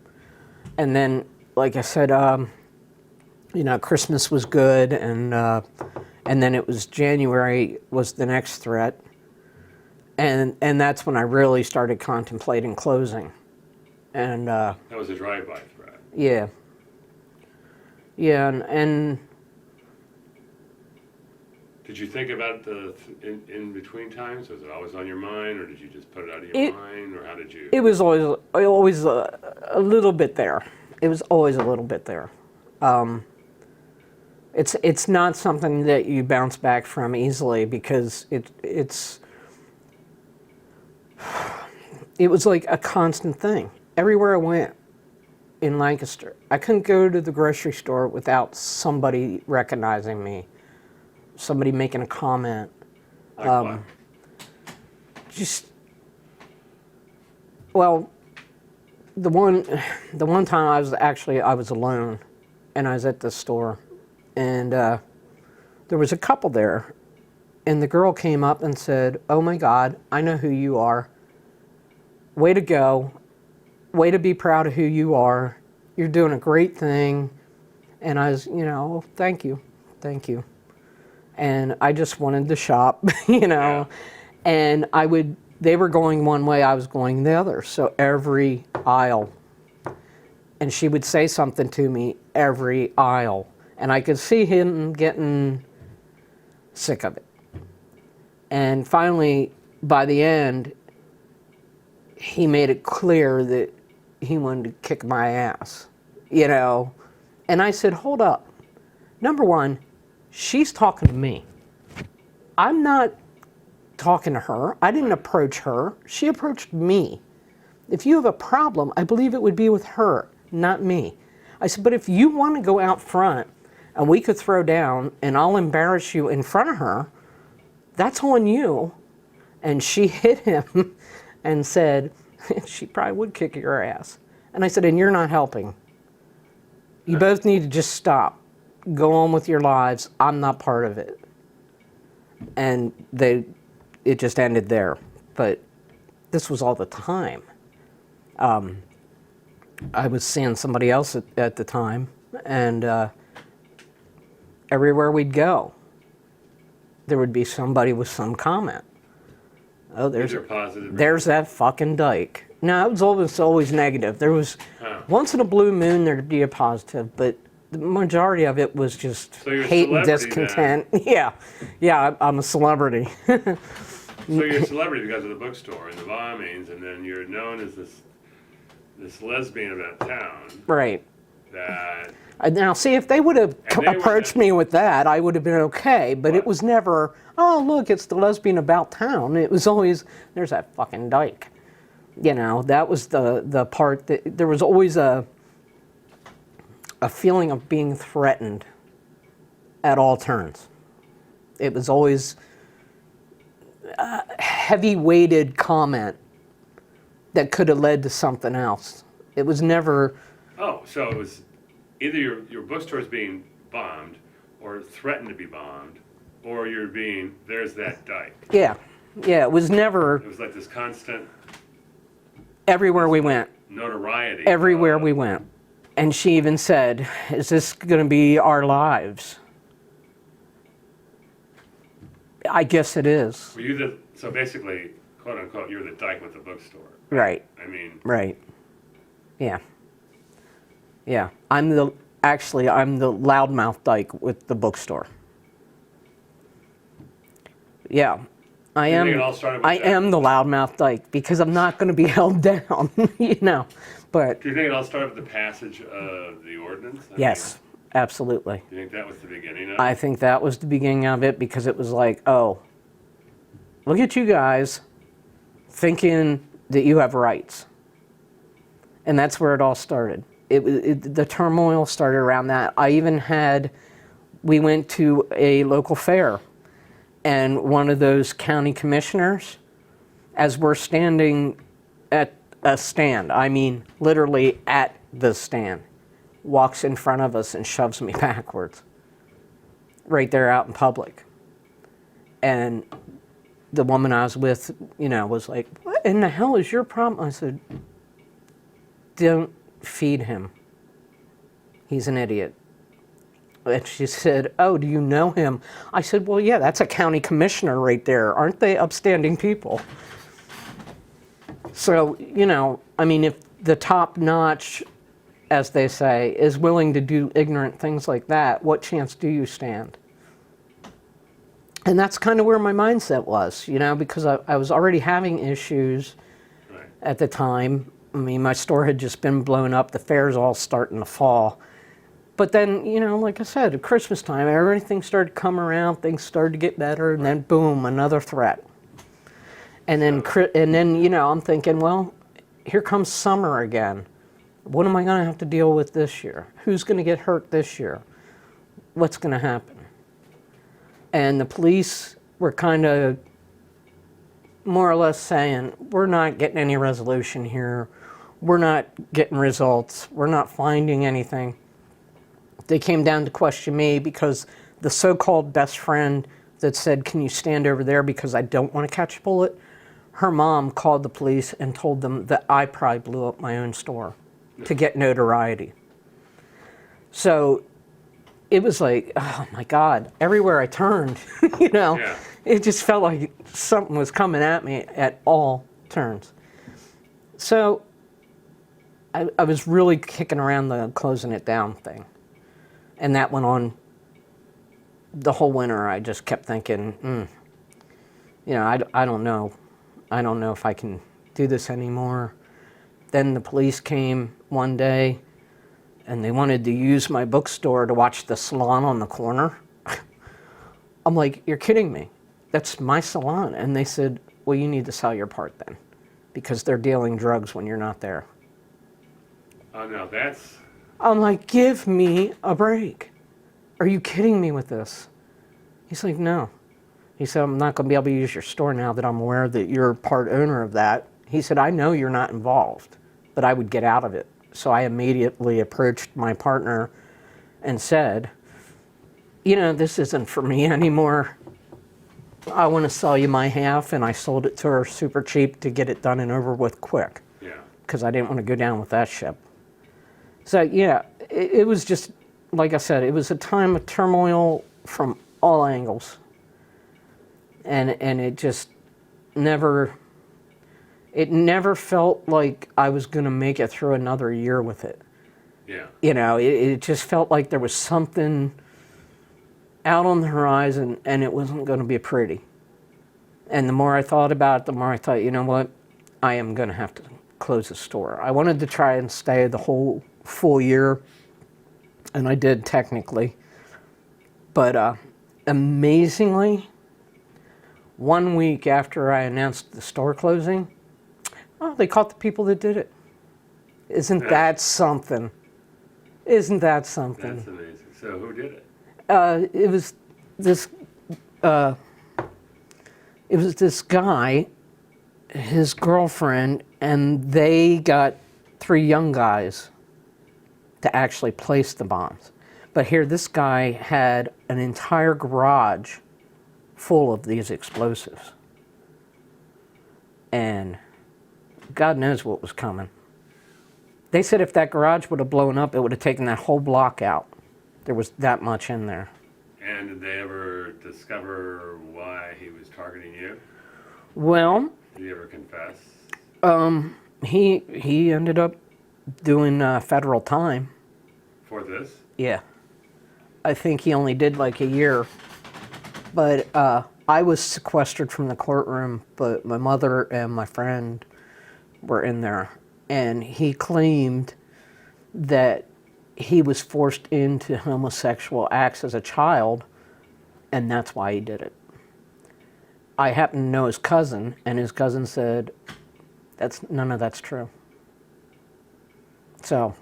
And then, like I said, Christmas was good, and then it was January was the next threat. And that's when I really started contemplating closing. And That was a drive-by threat. yeah. Yeah, and Did you think about in between times? Was it always on your mind, or did you just put it out of your mind, or how did you? it was always a little bit there. It was always a little bit there. It's not something that you bounce back from easily, because it was like a constant thing. Everywhere I went in Lancaster, I couldn't go to the grocery store without somebody recognizing me, somebody making a comment. Like what? Well, the one time I was alone, and I was at the store, and there was a couple there, and the girl came up and said, "Oh my God, I know who you are. Way to go. Way to be proud of who you are. You're doing a great thing." And I was, thank you. And I just wanted to shop, Yeah. and they were going one way, I was going the other. So every aisle, and she would say something to me every aisle, and I could see him getting sick of it. And finally, by the end, he made it clear that he wanted to kick my ass, And I said, hold up. Number one, she's talking to me. I'm not talking to her. I didn't approach her. She approached me. If you have a problem, I believe it would be with her, not me. I said, but if you want to go out front and we could throw down and I'll embarrass you in front of her, that's on you. And she hit him and said, she probably would kick your ass. And I said, and you're not helping. You both need to just stop. Go on with your lives. I'm not part of it. And it just ended there. But this was all the time. I was seeing somebody else at the time, and everywhere we'd go, there would be somebody with some comment. Oh, there's that fucking dyke. No, it was always negative. There was once in a blue moon there'd be a positive, but the majority of it was just hate and discontent. Then. Yeah, I'm a celebrity. So you're a celebrity because of the bookstore and the bombings, and then you're known as this lesbian about town. Right. That. Now, see, if they would have approached me with that, I would have been okay. But it was never, oh, look, it's the lesbian about town. It was always, there's that fucking dyke. That was the part that there was always a feeling of being threatened at all turns. It was always a heavy-weighted comment that could have led to something else. It was never... Oh, so it was either your bookstore is being bombed or threatened to be bombed, or there's that dyke. Yeah, it was never... It was like this constant... Everywhere we went. Notoriety. Everywhere we went. And she even said, is this going to be our lives? I guess it is. Were so basically, quote unquote, you're the dyke with the bookstore. Right. I mean. Right. Yeah. Yeah. I'm the loudmouth dyke with the bookstore. Yeah. I am the loudmouth dyke because I'm not going to be held down, But do you think it all started with the passage of the ordinance? Yes, absolutely. Do you think that was the beginning of it? I think that was the beginning of it because it was like, oh, look at you guys thinking that you have rights. And that's where it all started. The turmoil started around that. We went to a local fair, and one of those county commissioners, as we're standing at a stand, I mean literally at the stand, walks in front of us and shoves me backwards, right there out in public. And the woman I was with, was like, "What in the hell is your problem?" I said, "Don't feed him. He's an idiot." And she said, "Oh, do you know him?" I said, "Well, yeah, that's a county commissioner right there. Aren't they upstanding people?" So, if the top notch, as they say, is willing to do ignorant things like that, what chance do you stand? And that's kind of where my mindset was, because I was already having issues at the time. I mean, my store had just been blown up. The fair's all starting to fall. But then, like I said, at Christmas time, everything started to come around. Things started to get better. And then, boom, another threat. And then, I'm thinking, well, here comes summer again. What am I going to have to deal with this year? Who's going to get hurt this year? What's going to happen? And the police were kind of more or less saying, we're not getting any resolution here. We're not getting results. We're not finding anything. They came down to question me because the so-called best friend that said, "Can you stand over there because I don't want to catch a bullet?" Her mom called the police and told them that I probably blew up my own store to get notoriety. So it was like, oh my God, everywhere I turned, it just felt like something was coming at me at all turns. So I was really kicking around the closing it down thing. And that went on the whole winter. I just kept thinking, I don't know. I don't know if I can do this anymore. Then the police came one day and they wanted to use my bookstore to watch the salon on the corner. I'm like, you're kidding me. That's my salon. And they said, well, you need to sell your part then because they're dealing drugs when you're not there. Oh, no, that's... I'm like, give me a break. Are you kidding me with this? He's like, no. He said, I'm not going to be able to use your store now that I'm aware that you're part owner of that. He said, I know you're not involved, but I would get out of it. So I immediately approached my partner and said, this isn't for me anymore. I want to sell you my half, and I sold it to her super cheap to get it done and over with quick. Yeah. Because I didn't want to go down with that ship. So yeah, it was just, like I said, it was a time of turmoil from all angles. And it just never felt like I was going to make it through another year with it. Yeah. It just felt like there was something out on the horizon and it wasn't going to be pretty. And the more I thought about it, the more I thought, you know what, I am going to have to close the store. I wanted to try and stay the whole full year, and I did technically. But amazingly, 1 week after I announced the store closing, they caught the people that did it. Isn't that something? Isn't that something? That's amazing. So who did it? It was this guy, his girlfriend, and they got 3 young guys to actually place the bombs. But here, this guy had an entire garage full of these explosives. And God knows what was coming. They said if that garage would have blown up, it would have taken that whole block out. There was that much in there. And did they ever discover why he was targeting you? Well, Did he ever confess? he ended up doing federal time. For this? Yeah. I think he only did like a year. But I was sequestered from the courtroom, but my mother and my friend were in there. And he claimed that he was forced into homosexual acts as a child, and that's why he did it. I happen to know his cousin, and his cousin said, none of that's true. So,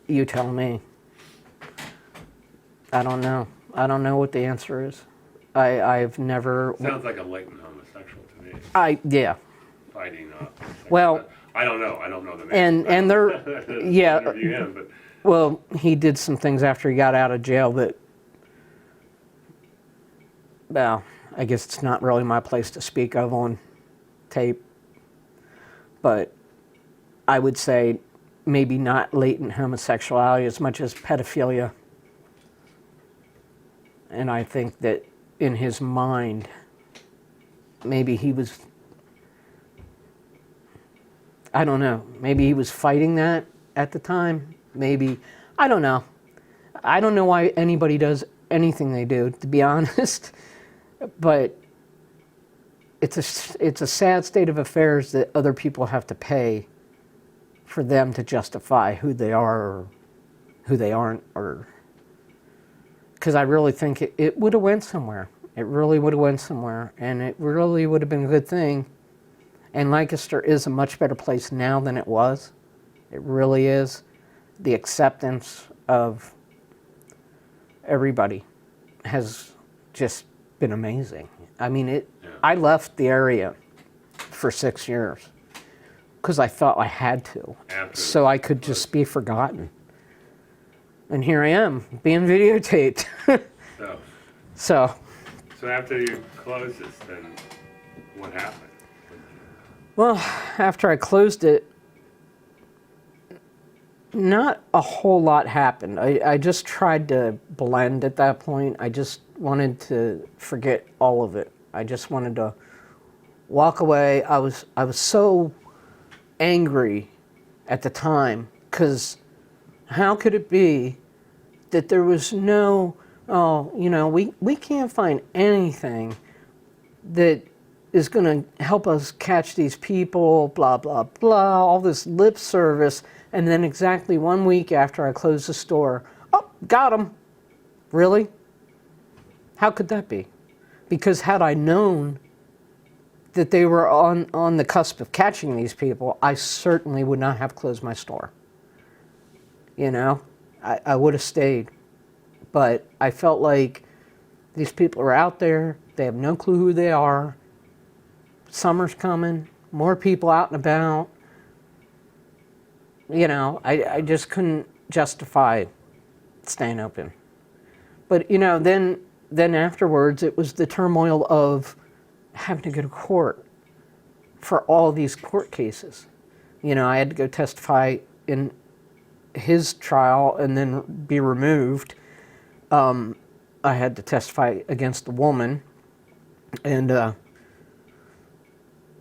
you tell me. I don't know. I don't know what the answer is. I've never. Sounds like a latent homosexual to me. Yeah. Fighting off. Well. I don't know. I don't know the man. And they're. Yeah. Interview him, but Well, he did some things after he got out of jail that. Well, I guess it's not really my place to speak of on tape. But I would say maybe not latent homosexuality as much as pedophilia. And I think that in his mind, maybe he was, I don't know, maybe he was fighting that at the time. Maybe, I don't know. I don't know why anybody does anything they do, to be honest. But it's a sad state of affairs that other people have to pay for them to justify who they are or who they aren't, or because I really think it would have went somewhere. It really would have went somewhere, and it really would have been a good thing. And Lancaster is a much better place now than it was. It really is. The acceptance of everybody has just been amazing. I mean, I left the area for 6 years because I felt I had to, so I could just be forgotten. And here I am, being videotaped. So after you close this, then what happened? Well, after I closed it, not a whole lot happened. I just tried to blend at that point. I just wanted to forget all of it. I just wanted to walk away. I was so angry at the time, because how could it be that there was no, we can't find anything that is going to help us catch these people, blah, blah, blah, all this lip service. And then exactly 1 week after I closed the store, oh, got them. Really? How could that be? Because had I known that they were on the cusp of catching these people, I certainly would not have closed my store. You know, I would have stayed. But I felt like these people are out there. They have no clue who they are. Summer's coming. More people out and about. You know, I just couldn't justify staying open. But, you know, then afterwards, it was the turmoil of having to go to court for all these court cases. You know, I had to go testify in his trial and then be removed. I had to testify against a woman. And,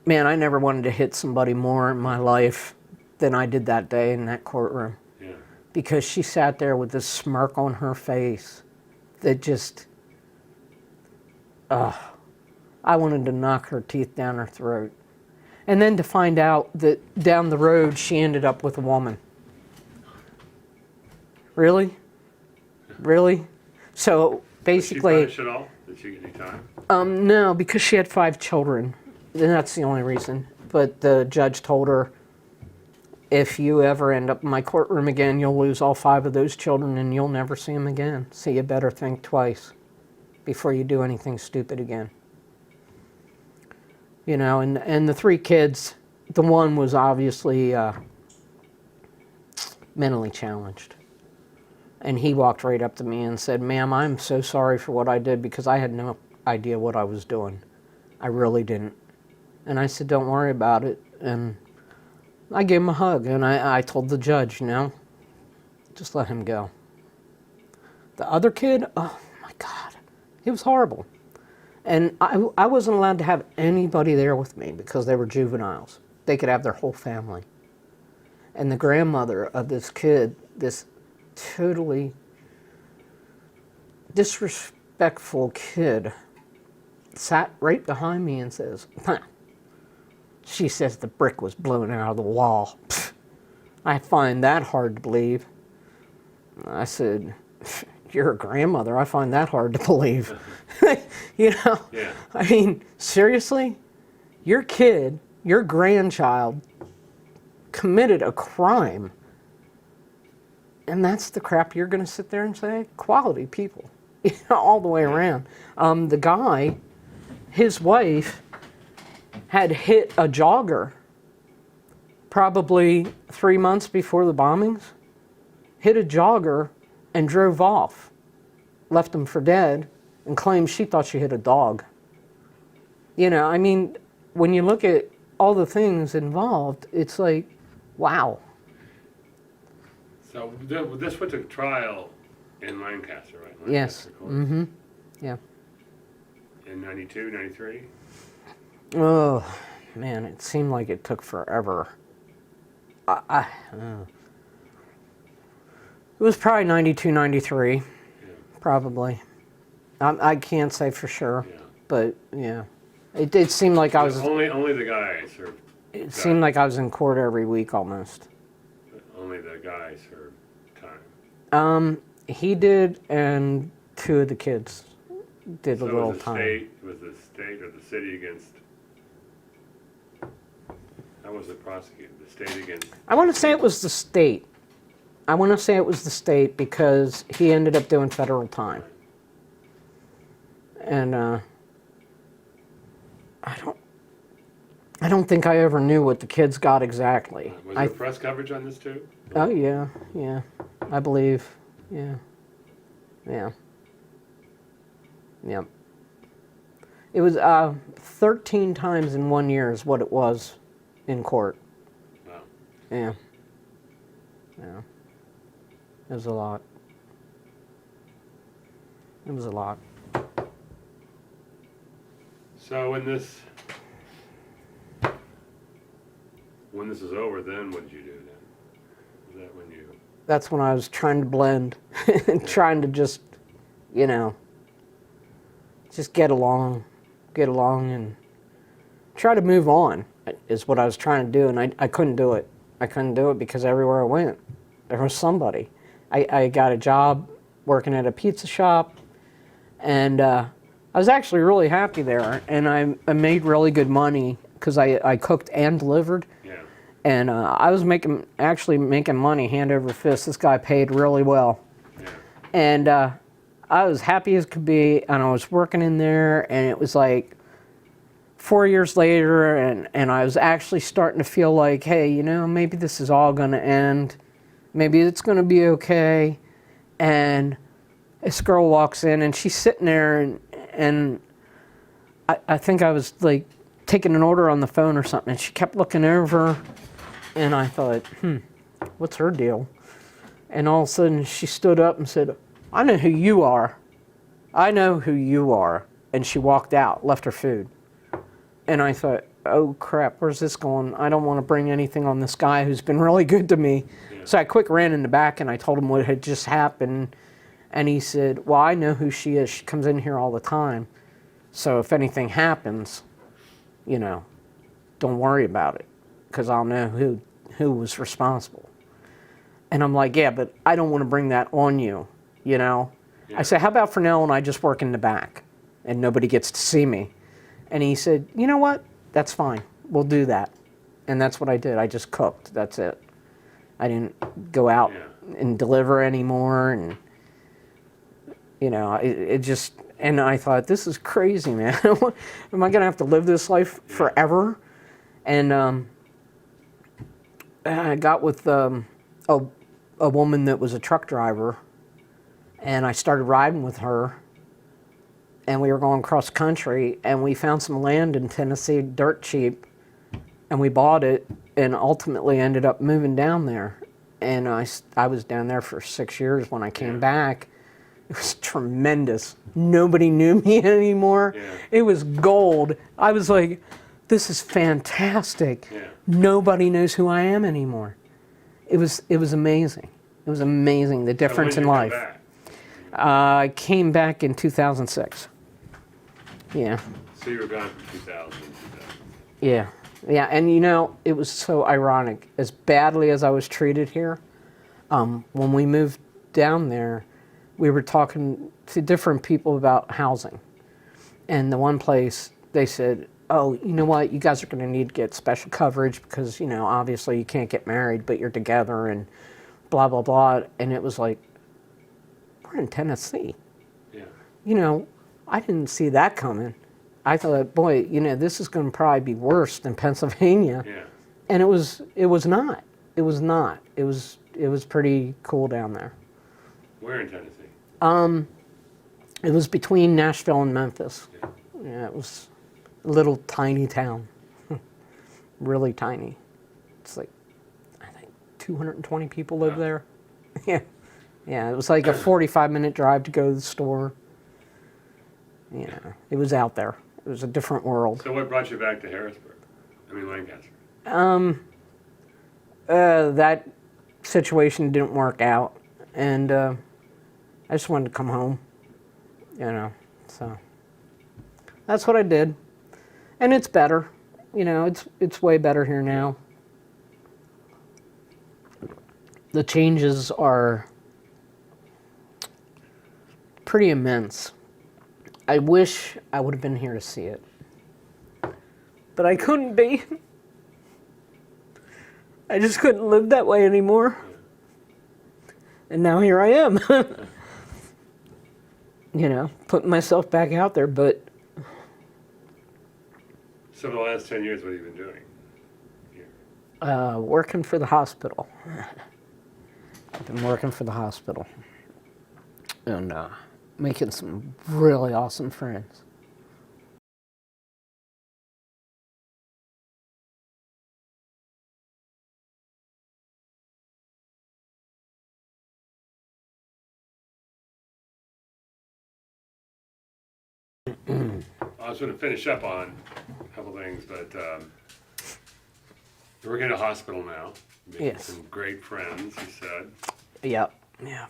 man, I never wanted to hit somebody more in my life than I did that day in that courtroom. Yeah. Because she sat there with this smirk on her face that just, I wanted to knock her teeth down her throat. And then to find out that down the road she ended up with a woman. Really? Really? So basically... Did she punish at all? Did she get any time? No, because she had 5 children. And that's the only reason. But the judge told her, if you ever end up in my courtroom again, you'll lose all 5 of those children and you'll never see them again. So you better think twice before you do anything stupid again. You know, and the 3 kids, the one was obviously mentally challenged. And he walked right up to me and said, "Ma'am, I'm so sorry for what I did because I had no idea what I was doing. I really didn't." And I said, "Don't worry about it." And I gave him a hug, and I told the judge, you know, just let him go. The other kid, oh my God, it was horrible. And I wasn't allowed to have anybody there with me because they were juveniles. They could have their whole family. And the grandmother of this kid, this totally disrespectful kid, sat right behind me and says, "Huh." She says the brick was blown out of the wall. Pfft, I find that hard to believe. I said, "You're a grandmother. I find that hard to believe." You know? Yeah. I mean, seriously? Your kid, your grandchild, committed a crime. And that's the crap you're going to sit there and say? Quality people, all the way around. The guy, his wife, had hit a jogger probably 3 months before the bombings, hit a jogger and drove off, left him for dead, and claimed she thought she hit a dog. You know, I mean, when you look at all the things involved, it's like, wow. So this went to trial in Lancaster, right? Yes. Lancaster Court. Mm-hmm. Yeah. In 92, 93? Oh, man, it seemed like it took forever. It was probably 92, 93, Yeah. probably. I can't say for sure, Yeah. but yeah. It did seem like I was, Only the guy served. it seemed like I was in court every week almost. Only the guy served time. He did, and 2 of the kids did a So little was the time. the state or the city against? How was it prosecuted? The state against? I want to say it was the state. I want to say it was the state because he ended up doing federal time. And I don't think I ever knew what the kids got exactly. Was there press coverage on this too? Oh yeah, I believe, yeah. It was 13 times in 1 year is what it was in court. Wow. Yeah. It was a lot. So when this is over, then what did you do then? Was that when you? That's when I was trying to blend and trying to just, just get along and try to move on is what I was trying to do. And I couldn't do it. I couldn't do it because everywhere I went, there was somebody. I got a job working at a pizza shop, and I was actually really happy there. And I made really good money because I cooked and delivered. Yeah. And I was actually making money hand over fist. This guy paid really well. Yeah. And I was happy as could be, and I was working in there, and it was like 4 years later, and I was actually starting to feel like, hey, maybe this is all going to end. Maybe it's going to be okay. And this girl walks in, and she's sitting there, and I think I was like taking an order on the phone or something, and she kept looking over, and I thought, what's her deal? And all of a sudden, she stood up and said, I know who you are. I know who you are. And she walked out, left her food. And I thought, oh crap, where's this going? I don't want to bring anything on this guy who's been really good to me. Yeah. So I quick ran in the back and I told him what had just happened. And he said, well, I know who she is. She comes in here all the time. So if anything happens, don't worry about it, because I'll know who was responsible. And I'm like, yeah, but I don't want to bring that on you, Yeah. I said, how about for now and I just work in the back and nobody gets to see me? And he said, you know what? That's fine. We'll do that. And that's what I did. I just cooked. That's it. I didn't go out and deliver anymore. And, it just, and I thought, this is crazy, man. Am I going to have to live this life forever? And I got with a woman that was a truck driver, and I started riding with her, and we were going cross country, and we found some land in Tennessee, dirt cheap, and we bought it, and ultimately ended up moving down there. And I was down there for 6 years. When I came back, it was tremendous. Nobody knew me anymore. Yeah. It was gold. I was like, this is fantastic. Yeah. Nobody knows who I am anymore. It was amazing. It was amazing, the difference So in when did you life. come back? I came back in 2006. Yeah. So you were gone from 2000 to 2000. Yeah. Yeah, and it was so ironic. As badly as I was treated here, when we moved down there, we were talking to different people about housing. And the one place, they said, oh, you know what, you guys are going to need to get special coverage because, you know, obviously you can't get married, but you're together and blah, blah, blah. And it was like, we're in Tennessee. Yeah. You know, I didn't see that coming. I thought, boy, you know, this is going to probably be worse than Pennsylvania. Yeah. And it was not. It was not. It was pretty cool down there. Where in Tennessee? It was between Nashville and Memphis. Yeah. Yeah, it was a little tiny town. Really tiny. It's like, I think 220 people live Wow. there. Yeah. Yeah, it was like a 45-minute drive to go to the store. You know, it was out there. It was a different world. So what brought you back to Harrisburg? I mean, Lancaster. That situation didn't work out, and I just wanted to come home. You know, so that's what I did, and it's better. You know, it's way better here now. The changes are pretty immense. I wish I would have been here to see it, but I couldn't be. I just couldn't live that way anymore. And now here I am. You know, putting myself back out there, but So for the last 10 years, what have you been doing here? working for the hospital. I've been working for the hospital and making some really awesome friends. I was going to finish up on a couple things, but you're working at a hospital now. Making Yes. some great friends, you said. Yep. Yeah.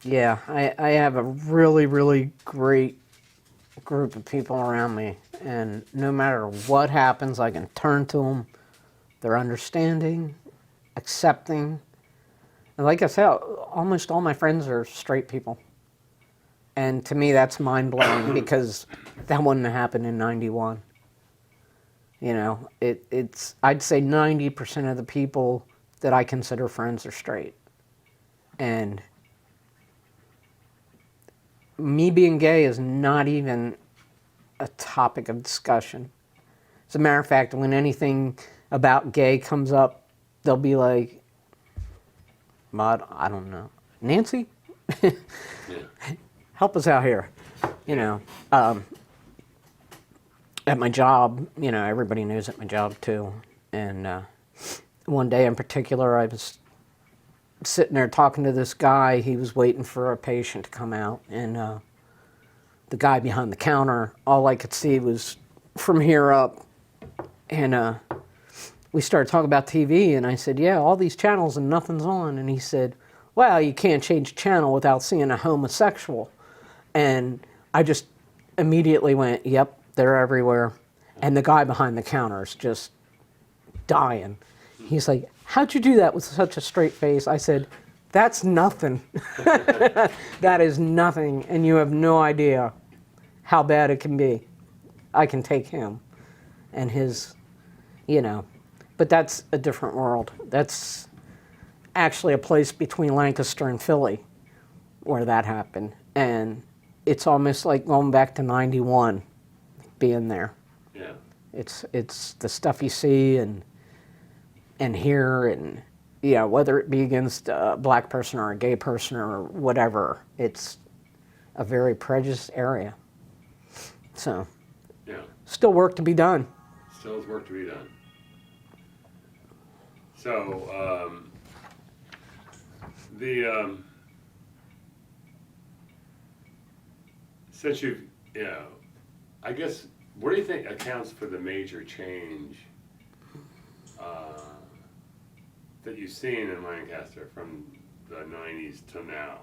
Yeah, I have a really, really great group of people around me, and no matter what happens, I can turn to them. They're understanding, accepting, and like I said, almost all my friends are straight people. And to me, that's mind-blowing because that wouldn't have happened in '91. You know, it's I'd say 90% of the people that I consider friends are straight. And me being gay is not even a topic of discussion. As a matter of fact, when anything about gay comes up, they'll be like, Maud, I don't know. Nancy? Yeah. Help us out here. You know, at my job, you know, everybody knows at my job too. And one day in particular, I was sitting there talking to this guy. He was waiting for a patient to come out. And the guy behind the counter, all I could see was from here up. And we started talking about TV. And I said, yeah, all these channels and nothing's on. And he said, well, you can't change channel without seeing a homosexual. And I just immediately went, yep, they're everywhere. And the guy behind the counter is just dying. He's like, how'd you do that with such a straight face? I said, that's nothing. That is nothing. And you have no idea how bad it can be. I can take him and his, you know. But that's a different world. That's actually a place between Lancaster and Philly where that happened. And it's almost like going back to '91, being there. Yeah. It's the stuff you see and hear, and yeah, whether it be against a black person or a gay person or whatever, it's a very prejudiced area. So, Yeah. still work to be done. Still has work to be done. So, since you've, you know, I guess, what do you think accounts for the major change that you've seen in Lancaster from the '90s to now?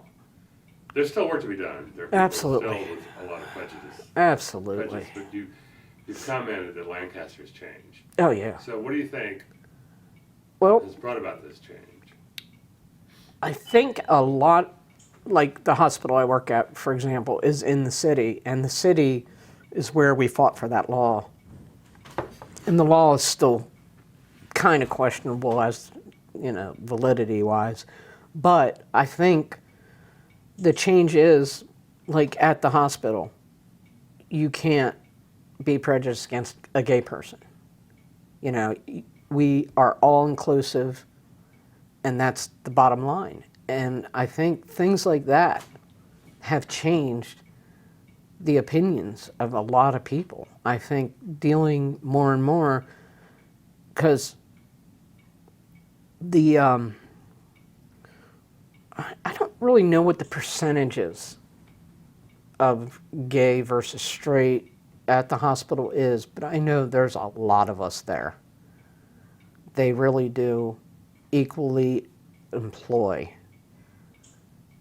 There's still work to be done. There are people Absolutely. still with a lot of prejudice. Absolutely. But you've commented that Lancaster's changed. Oh yeah. So what do you think Well, has brought about this change? I think a lot, like the hospital I work at, for example, is in the city, and the city is where we fought for that law And the law is still kind of questionable as, validity-wise. But I think the change is, like at the hospital, you can't be prejudiced against a gay person. We are all inclusive, and that's the bottom line. And I think things like that have changed the opinions of a lot of people. I think dealing more and more, because I don't really know what the percentage is of gay versus straight at the hospital is, but I know there's a lot of us there. They really do equally employ.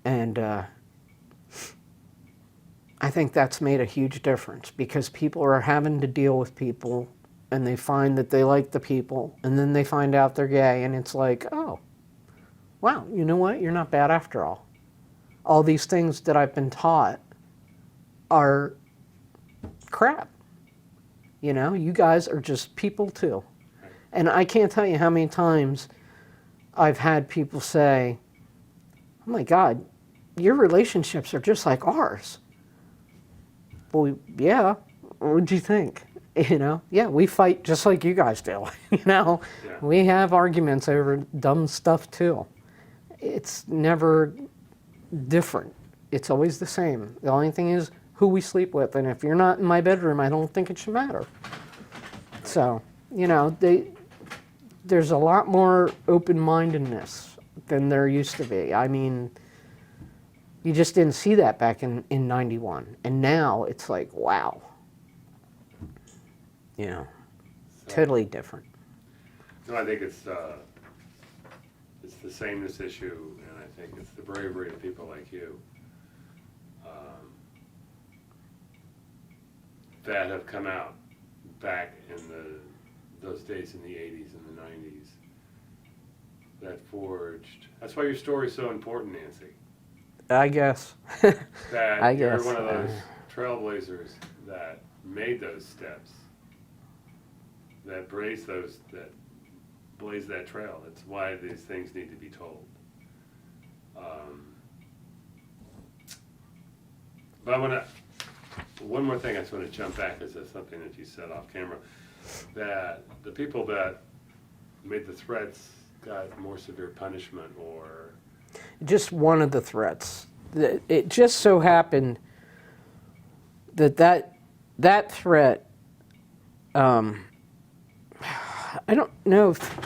And I think that's made a huge difference because people are having to deal with people and they find that they like the people and then they find out they're gay and it's like, oh, wow, you know what? You're not bad after all. All these things that I've been taught are crap. You guys are just people too. And I can't tell you how many times I've had people say, oh my God, your relationships are just like ours. Well, yeah, what'd you think? Yeah, we fight just like you guys do. Yeah. We have arguments over dumb stuff too. It's never different. It's always the same. The only thing is who we sleep with. And if you're not in my bedroom, I don't think it should matter. So, there's a lot more open-mindedness than there used to be. I mean, you just didn't see that back in 91. And now it's like, wow. Totally different. No, I think it's the sameness issue, and I think it's the bravery of people like you that have come out back in those days in the 80s and the 90s that forged. That's why your story's so important, Nancy. I guess. That I you're guess, one of those trailblazers that made those steps, that blaze that trail. That's why these things need to be told. But I want to, one more thing I just want to jump back is something that you said off camera, that the people that made the threats got more severe punishment or... Just one of the threats. It just so happened that threat, I don't know if,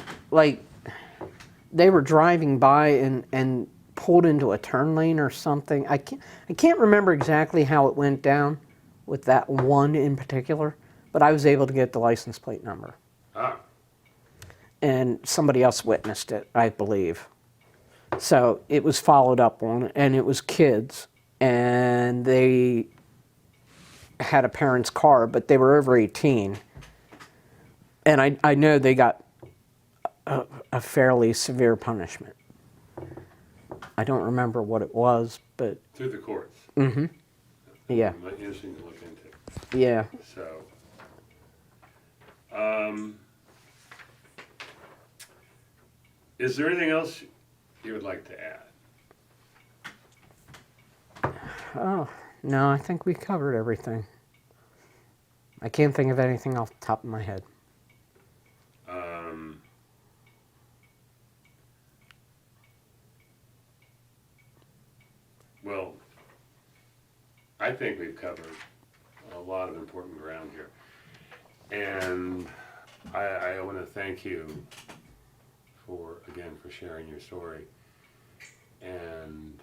they were driving by and pulled into a turn lane or something. I can't remember exactly how it went down with that one in particular, but I was able to get the license plate number. Ah. And somebody else witnessed it, I believe. So it was followed up on, and it was kids, and they had a parent's car, but they were over 18. And I know they got a fairly severe punishment. I don't remember what it was, but... Through the courts. Mm-hmm. Yeah. Interesting to look into. Yeah. So, is there anything else you would like to add? Oh, no, I think we covered everything. I can't think of anything off the top of my head. Well, I think we've covered a lot of important ground here. And I want to thank you for sharing your story and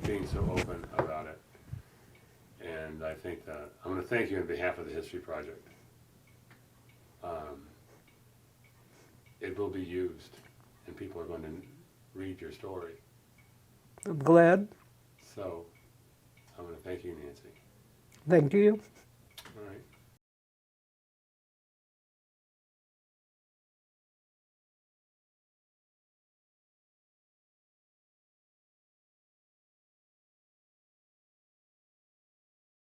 being so open about it. And I think that I'm going to thank you on behalf of the History Project. It will be used, and people are going to read your story. I'm glad. So, I want to thank you, Nancy. Thank you. All right.